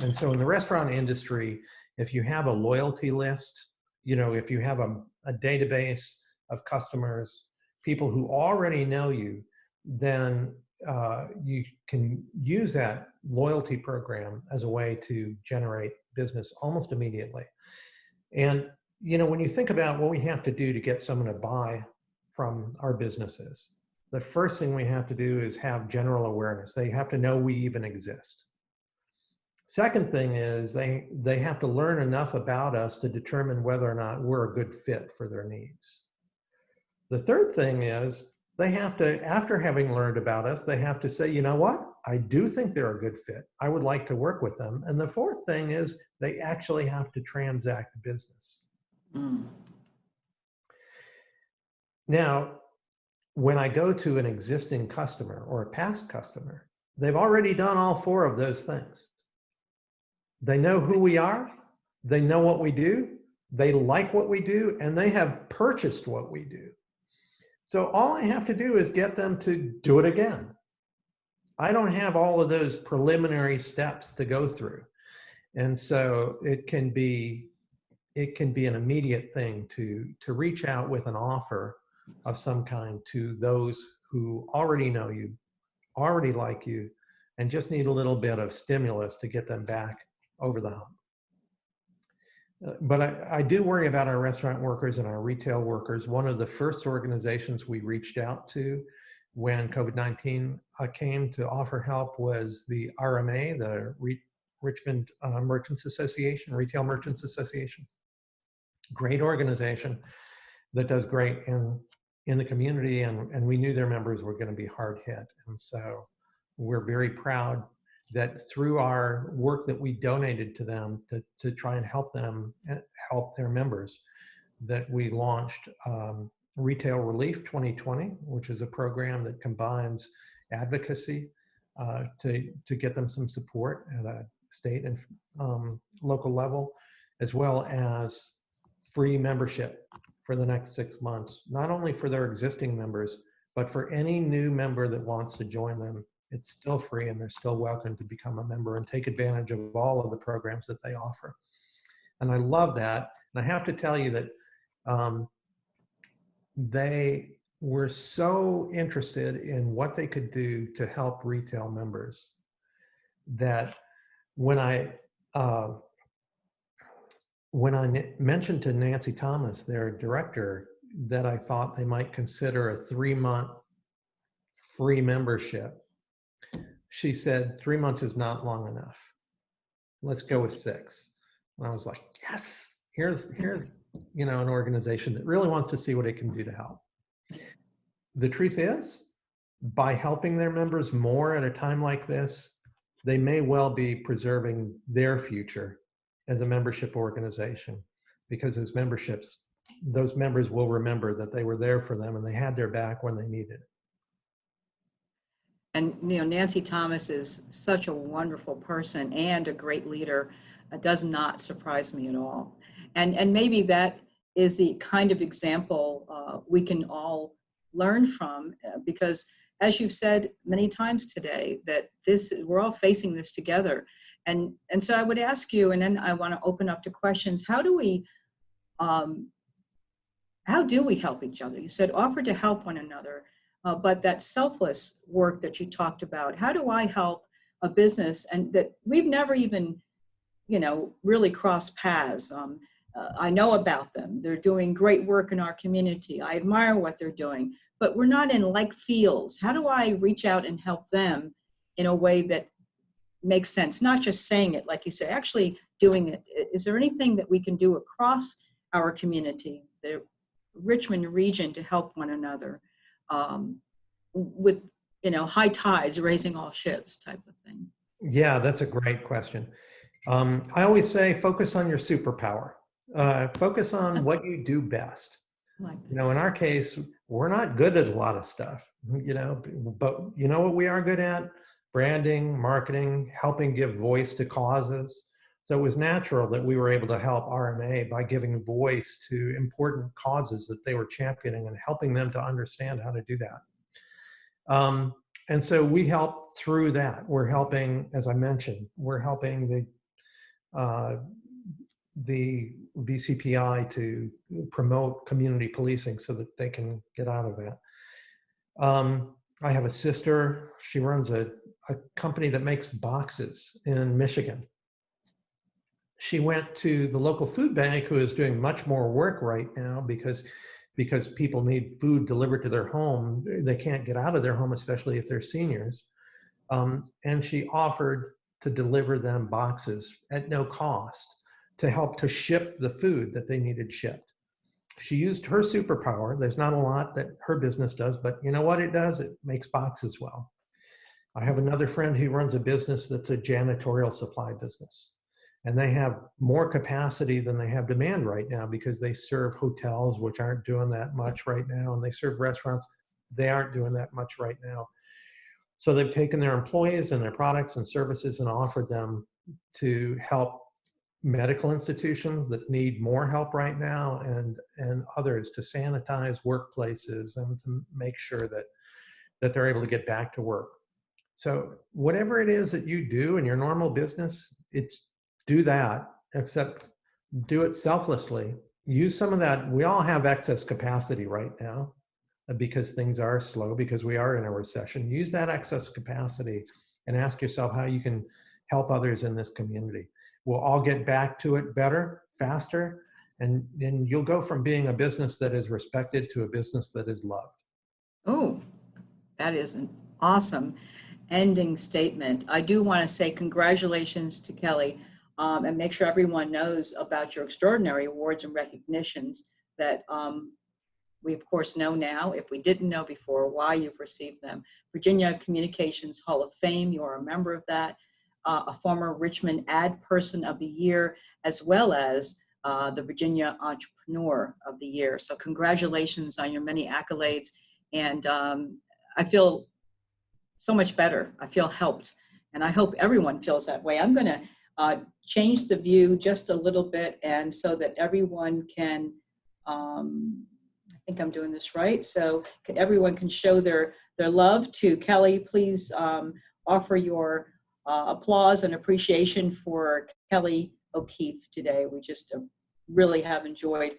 And so in the restaurant industry, if you have a loyalty list, if you have a database of customers, people who already know you, then you can use that loyalty program as a way to generate business almost immediately. And, when you think about what we have to do to get someone to buy from our businesses, the first thing we have to do is have general awareness. They have to know we even exist. Second thing is they have to learn enough about us to determine whether or not we're a good fit for their needs. The third thing is they have to, after having learned about us, they have to say, you know what? I do think they're a good fit. I would like to work with them. And the fourth thing is they actually have to transact business. Now, when I go to an existing customer or a past customer, they've already done all four of those things. They know who we are, they know what we do, they like what we do, and they have purchased what we do. So all I have to do is get them to do it again. I don't have all of those preliminary steps to go through. And so it can be an immediate thing to reach out with an offer of some kind to those who already know you, already like you, and just need a little bit of stimulus to get them back over the hump. But I do worry about our restaurant workers and our retail workers. One of the first organizations we reached out to when COVID-19 came to offer help was the RMA, the Richmond Merchants Association, Retail Merchants Association. Great organization that does great in the community, and we knew their members were going to be hard hit. And so we're very proud that through our work that we donated to them to try and help them, help their members, that we launched Retail Relief 2020, which is a program that combines advocacy to get them some support at a state and local level, as well as free membership for the next 6 months, not only for their existing members, but for any new member that wants to join them. It's still free and they're still welcome to become a member and take advantage of all of the programs that they offer. And I love that. And I have to tell you that they were so interested in what they could do to help retail members that when I mentioned to Nancy Thomas, their director, that I thought they might consider a 3-month free membership, she said, 3 months is not long enough. Let's go with 6. And I was like, yes, here's an organization that really wants to see what it can do to help. The truth is, by helping their members more at a time like this, they may well be preserving their future as a membership organization, because those members will remember that they were there for them and they had their back when they needed it. And Nancy Thomas is such a wonderful person and a great leader. It does not surprise me at all. And maybe that is the kind of example we can all learn from, because as you've said many times today, that we're all facing this together. And so I would ask you, and then I want to open up to questions. How do we help each other? You said offer to help one another. but that selfless work that you talked about. How do I help a business and that we've never even, really crossed paths? I know about them. They're doing great work in our community. I admire what they're doing, but we're not in like fields. How do I reach out and help them in a way that makes sense? Not just saying it, like you say, actually doing it. Is there anything that we can do across our community, the Richmond region, to help one another with, high tides raising all ships type of thing? Yeah, that's a great question. I always say focus on your superpower. Focus on what you do best. Like In our case, we're not good at a lot of stuff, but you know what we are good at? Branding, marketing, helping give voice to causes. So it was natural that we were able to help RMA by giving voice to important causes that they were championing and helping them to understand how to do that. And so we help through that. We're helping, as I mentioned, we're helping the VCPI to promote community policing so that they can get out of that. I have a sister, she runs a company that makes boxes in Michigan. She went to the local food bank, who is doing much more work right now because people need food delivered to their home. They can't get out of their home, especially if they're seniors. And she offered to deliver them boxes at no cost to help to ship the food that they needed shipped. She used her superpower. There's not a lot that her business does, but you know what it does? It makes boxes well. I have another friend who runs a business that's a janitorial supply business. And they have more capacity than they have demand right now because they serve hotels, which aren't doing that much right now, and they serve restaurants. They aren't doing that much right now. So they've taken their employees and their products and services and offered them to help medical institutions that need more help right now, and others to sanitize workplaces and to make sure that they're able to get back to work. So whatever it is that you do in your normal business, it's do that, except do it selflessly. Use some of that. We all have excess capacity right now because things are slow, because we are in a recession. Use that excess capacity and ask yourself how you can help others in this community. We'll all get back to it better, faster, and you'll go from being a business that is respected to a business that is loved. Oh, that is an awesome ending statement. I do want to say congratulations to Kelly, and make sure everyone knows about your extraordinary awards and recognitions that we of course know now, if we didn't know before, why you've received them. Virginia Communications Hall of Fame, you are a member of that, a former Richmond Ad Person of the Year, as well as the Virginia Entrepreneur of the Year. So congratulations on your many accolades. And I feel so much better. I feel helped. And I hope everyone feels that way. I'm going to change the view just a little bit, and so that everyone can, I think I'm doing this right. So everyone can show their love to Kelly. Please offer your applause and appreciation for Kelly O'Keefe today. We just really have enjoyed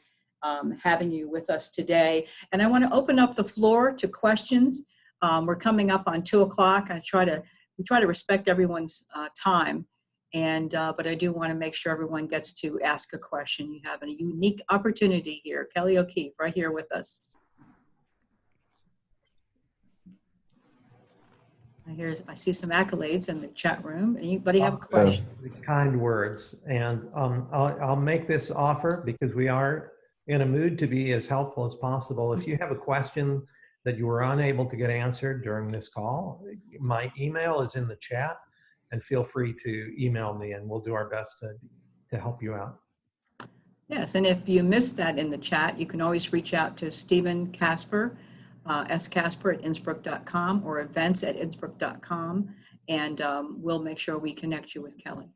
having you with us today. And I want to open up the floor to questions. We're coming up on 2 o'clock. We try to respect everyone's time. And but I do want to make sure everyone gets to ask a question. You have a unique opportunity here. Kelly O'Keefe, right here with us. I see some accolades in the chat room. Anybody have a question? Kind words. And I'll make this offer because we are in a mood to be as helpful as possible. If you have a question that you were unable to get answered during this call, my email is in the chat, and feel free to email me and we'll do our best to help you out. Yes, and if you missed that in the chat, you can always reach out to Stephen Casper, scasper@innsbrook.com or events@innsbrook.com, and we'll make sure we connect you with Kelly.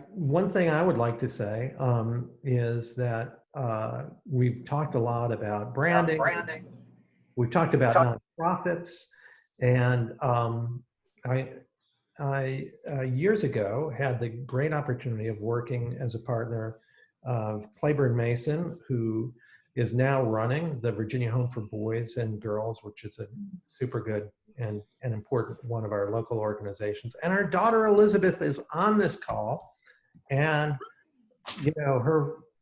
One thing I would like to say is that we've talked a lot about branding. We've talked about nonprofits, and I years ago had the great opportunity of working as a partner of Claiborne Mason, who is now running the Virginia Home for Boys and Girls, which is a super good and an important one of our local organizations. And our daughter Elizabeth is on this call, and you know,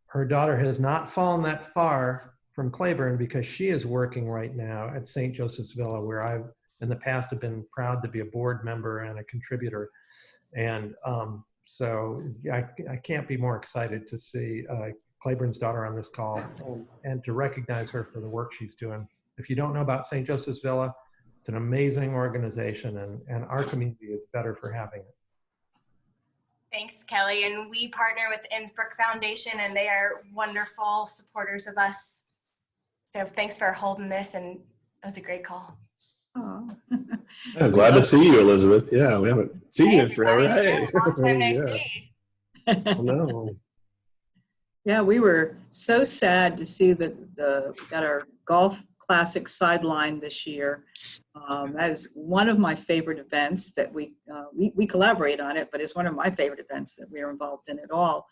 her daughter has not fallen that far from Claiborne because she is working right now at St. Joseph's Villa, where I've in the past have been proud to be a board member and a contributor. And so I can't be more excited to see Claiborne's daughter on this call and to recognize her for the work she's doing. If you don't know about St. Joseph's Villa, it's an amazing organization, and our community is better for having it. Thanks, Kelly. And we partner with the Innsbrook Foundation, and they are wonderful supporters of us. So thanks for holding this, and it was a great call. Oh. Yeah, glad to see you, Elizabeth. Yeah, we haven't seen you in forever. Hey, Hey. long time no Yeah. see. Oh, no. Yeah, we were so sad to see that we got our golf classic sideline this year. That is one of my favorite events that we collaborate on it, but it's one of my favorite events that we are involved in at all.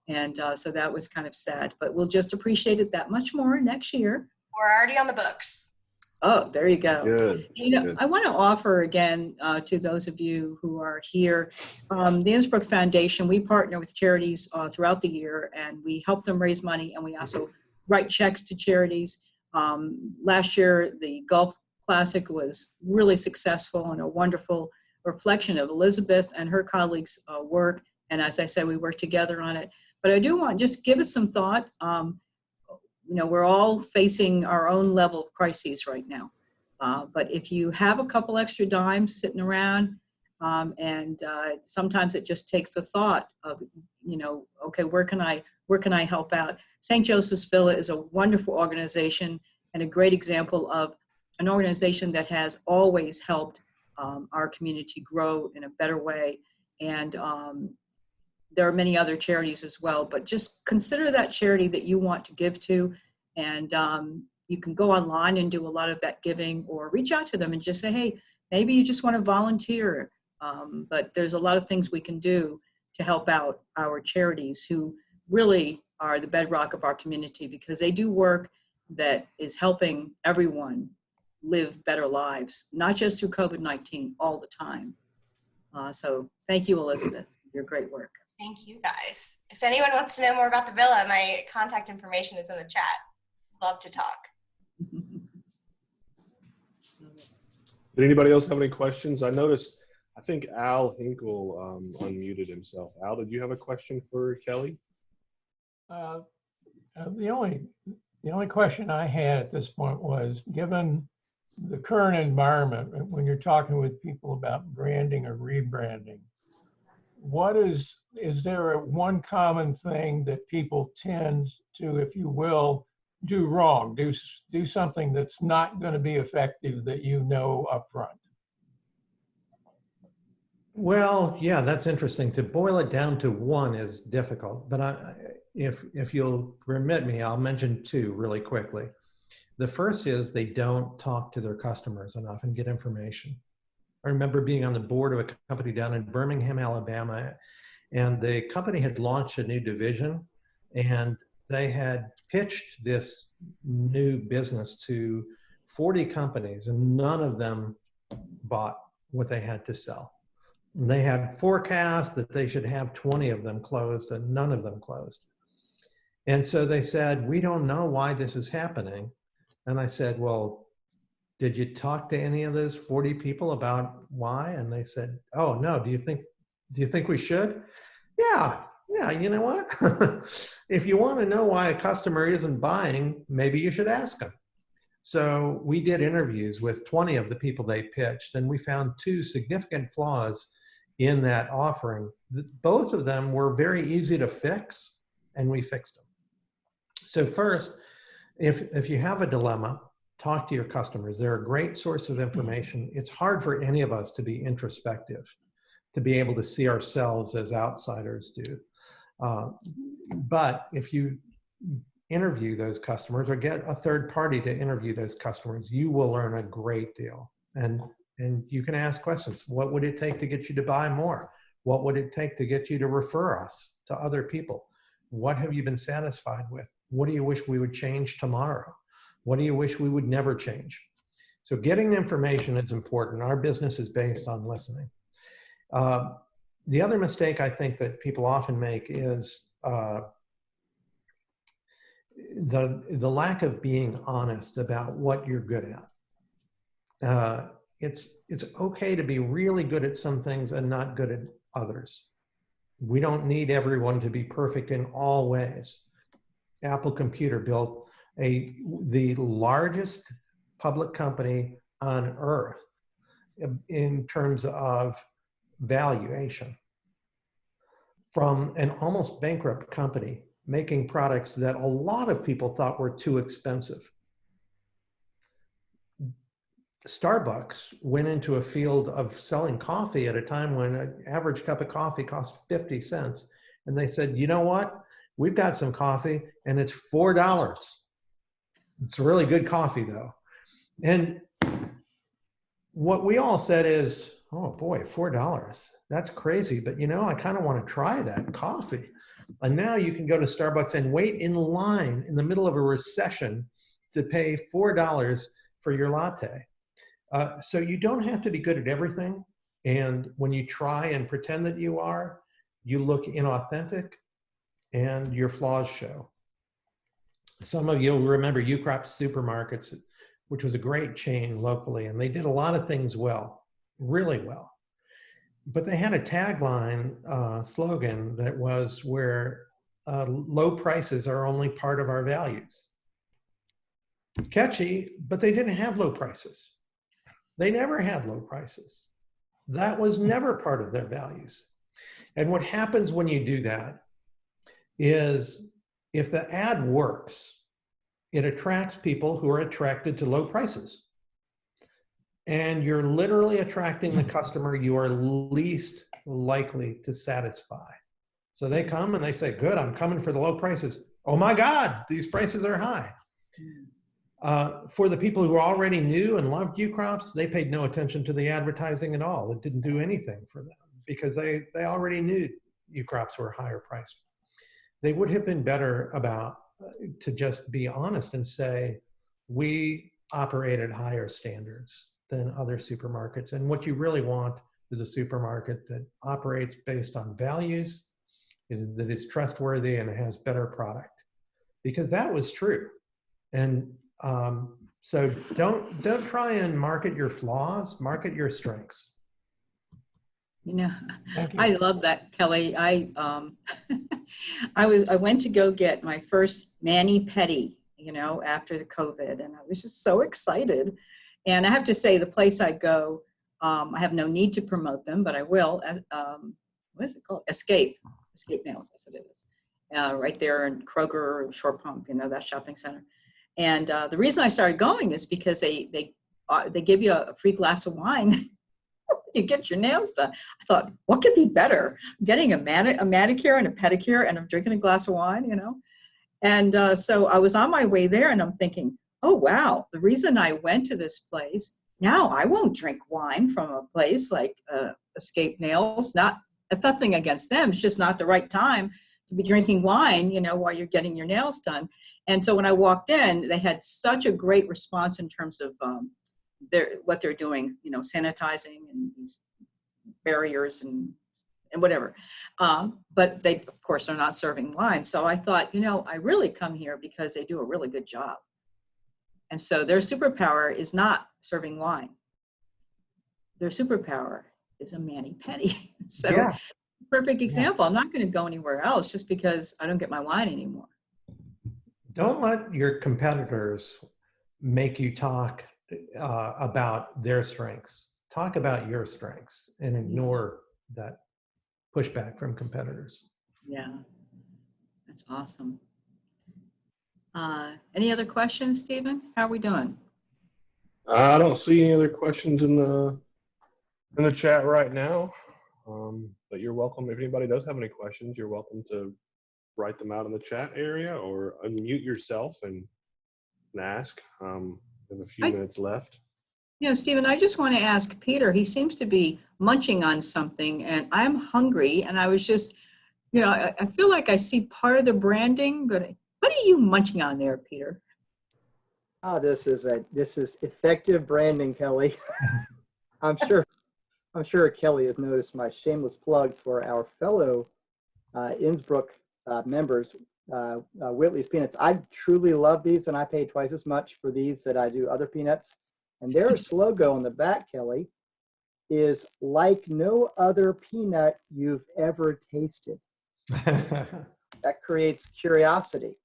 And so that was kind of sad, but we'll just appreciate it that much more next year. We're already on the books. Oh, there you go. Good. You know, Good. I want to offer again to those of you who are here, the Innsbrook Foundation, we partner with charities throughout the year, and we help them raise money, and we also write checks to charities. Last year, the Golf Classic was really successful and a wonderful reflection of Elizabeth and her colleagues' work. And as I said, we work together on it. But I do want to just give it some thought. You know, we're all facing our own level of crises right now. But if you have a couple extra dimes sitting around, and sometimes it just takes the thought of, you know, okay, where can I help out? St. Joseph's Villa is a wonderful organization and a great example of an organization that has always helped our community grow in a better way. And there are many other charities as well, but just consider that charity that you want to give to, and you can go online and do a lot of that giving, or reach out to them and just say, hey, maybe you just want to volunteer. But there's a lot of things we can do to help out our charities, who really are the bedrock of our community, because they do work that is helping everyone live better lives, not just through COVID-19, all the time. So thank you, Elizabeth, for your great work. Thank you, guys. If anyone wants to know more about the villa, my contact information is in the chat. Love to talk. Did anybody else have any questions? I noticed, I think Al Hinkle unmuted himself. Al, did you have a question for Kelly? The only question I had at this point was, given the current environment, when you're talking with people about branding or rebranding, is there one common thing that people tend to, if you will, do wrong, do something that's not going to be effective that you know upfront? Well, yeah, that's interesting. To boil it down to one is difficult, but if you'll permit me, I'll mention two really quickly. The first is they don't talk to their customers enough and get information. I remember being on the board of a company down in Birmingham, Alabama, and the company had launched a new division, and they had pitched this new business to 40 companies, and none of them bought what they had to sell. And they had forecasts that they should have 20 of them closed, and none of them closed. And so they said, we don't know why this is happening. And I said, well, did you talk to any of those 40 people about why? And they said, oh, no, do you think we should? Yeah, you know what? If you want to know why a customer isn't buying, maybe you should ask them. So we did interviews with 20 of the people they pitched, and we found two significant flaws in that offering. Both of them were very easy to fix, and we fixed them. So first, if you have a dilemma, talk to your customers. They're a great source of information. It's hard for any of us to be introspective, to be able to see ourselves as outsiders do. But if you interview those customers or get a third party to interview those customers, you will learn a great deal. And you can ask questions. What would it take to get you to buy more? What would it take to get you to refer us to other people? What have you been satisfied with? What do you wish we would change tomorrow? What do you wish we would never change? So getting information is important. Our business is based on listening. The other mistake I think that people often make is the lack of being honest about what you're good at. It's okay to be really good at some things and not good at others. We don't need everyone to be perfect in all ways. Apple Computer built the largest public company on earth in terms of valuation, from an almost bankrupt company making products that a lot of people thought were too expensive. Starbucks went into a field of selling coffee at a time when an average cup of coffee cost 50 cents. And they said, you know what? We've got some coffee and it's $4. It's really good coffee though. And what we all said is, oh boy, $4. That's crazy. But you know, I kind of want to try that coffee. And now you can go to Starbucks and wait in line in the middle of a recession to pay $4 for your latte. So you don't have to be good at everything. And when you try and pretend that you are, you look inauthentic and your flaws show. Some of you will remember Ucrop Supermarkets, which was a great chain locally, and they did a lot of things well, really well. But they had a tagline slogan that was where low prices are only part of our values. Catchy, but they didn't have low prices. They never had low prices. That was never part of their values. And what happens when you do that is if the ad works, it attracts people who are attracted to low prices. And you're literally attracting the customer you are least likely to satisfy. So they come and they say, good, I'm coming for the low prices. Oh my God, these prices are high. For the people who already knew and loved Ucrops, they paid no attention to the advertising at all. It didn't do anything for them because they already knew Ucrops were higher priced. They would have been better about to just be honest and say, we operate at higher standards than other supermarkets. And what you really want is a supermarket that operates based on values, that is trustworthy and has better product, because that was true. And so don't try and market your flaws, market your strengths. You know, I love that, Kelly. I went to go get my first mani-pedi, you know, after the COVID, and I was just so excited. And I have to say, the place I go, I have no need to promote them, but I will. What is it called? Escape Nails. That's what it is. Right there in Kroger, Short Pump, you know, that shopping center. And the reason I started going is because they give you a free glass of wine. You get your nails done. I thought, what could be better? Getting a manicure and a pedicure, and I'm drinking a glass of wine, you know? And so I was on my way there, and I'm thinking, oh, wow, the reason I went to this place, now I won't drink wine from a place like Escape Nails. It's nothing against them. It's just not the right time to be drinking wine, you know, while you're getting your nails done. And so when I walked in, they had such a great response in terms of what they're doing, you know, sanitizing and these barriers and whatever. But they, of course, are not serving wine. So I thought, you know, I really come here because they do a really good job. And so their superpower is not serving wine. Their superpower is a mani-pedi. So yeah. Perfect example. Yeah. I'm not going to go anywhere else just because I don't get my wine anymore. Don't let your competitors make you talk about their strengths. Talk about your strengths and ignore that pushback from competitors. Yeah, that's awesome. Any other questions, Stephen? How are we doing? I don't see any other questions in the chat right now, but you're welcome. If anybody does have any questions, you're welcome to write them out in the chat area or unmute yourself and ask. We have a few minutes left. You know, Stephen, I just want to ask Peter, he seems to be munching on something and I'm hungry, and I was just, you know, I feel like I see part of the branding, but What are you munching on there, Peter? This is effective branding, Kelly. I'm sure Kelly has noticed my shameless plug for our fellow Innsbrook members, Whitley's Peanuts. I truly love these, and I pay twice as much for these that I do other peanuts. And their logo on the back, Kelly, is like no other peanut you've ever tasted. That creates curiosity.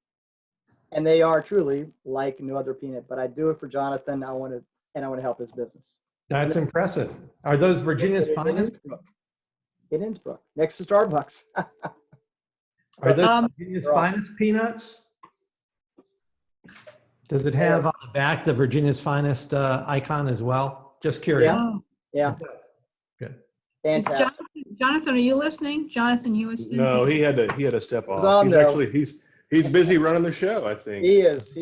And they are truly like no other peanut, but I do it for Jonathan. I want to help his business. That's impressive. Are those Virginia's In finest? Innsbrook, next to Starbucks. Are those Um, Virginia's finest peanuts? Does it have on the back the Virginia's finest icon as well? Just curious. Oh. Yeah, It does. Good. Is fantastic. Jonathan, are you listening? Jonathan Ewiston? No, He's- he had to step off. on, He's though. actually he's busy running the show, I think. He is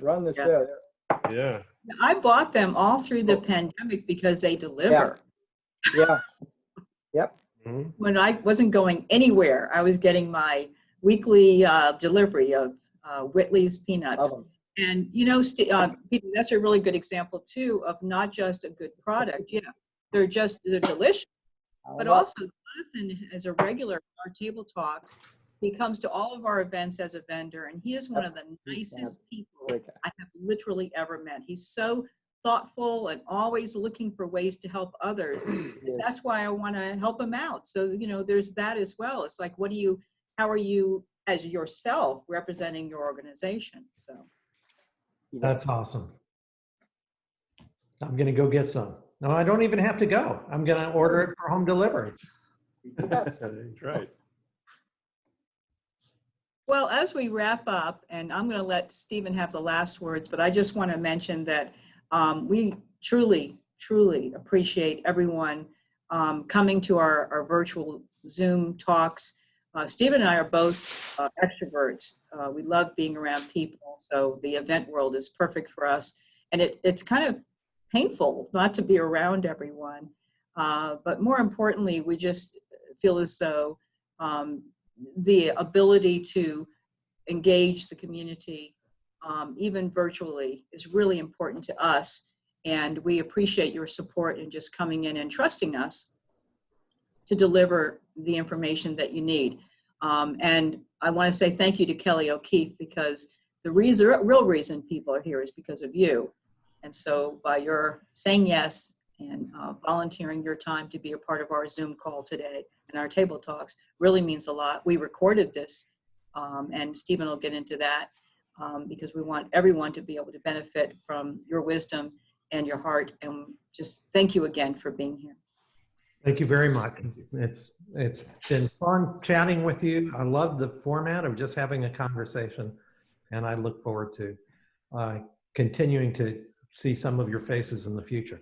running the Yeah. show. Yeah. I bought them all through the pandemic because they deliver. Yeah. Yep. Mhm. When I wasn't going anywhere, I was getting my weekly delivery of Whitley's Peanuts. Love 'em. And Peter, that's a really good example too of not just a good product. Yeah, they're delicious, but also Jonathan, as a regular at our table talks, he comes to all of our events as a vendor, and he is one of the nicest people I have literally ever met. He's so thoughtful and always looking for ways to help others. That's why I want to help him out. So, there's that as well. It's like, how are you as yourself representing your organization? So That's awesome. I'm going to go get some. No, I don't even have to go. I'm going to order it for home delivery. That's right. Well, as we wrap up, and I'm going to let Stephen have the last words, but I just want to mention that we truly, truly appreciate everyone coming to our virtual Zoom talks. Stephen and I are both extroverts. We love being around people, so the event world is perfect for us. And it's kind of painful not to be around everyone. But more importantly, we just feel as though the ability to engage the community, even virtually, is really important to us. And we appreciate your support in just coming in and trusting us to deliver the information that you need. And I want to say thank you to Kelly O'Keefe, because the real reason people are here is because of you. And so by your saying yes and volunteering your time to be a part of our Zoom call today and our table talks really means a lot. We recorded this, and Stephen will get into that, because we want everyone to be able to benefit from your wisdom and your heart. And just thank you again for being here. Thank you very much. It's been fun chatting with you. I love the format of just having a conversation, and I look forward to continuing to see some of your faces in the future.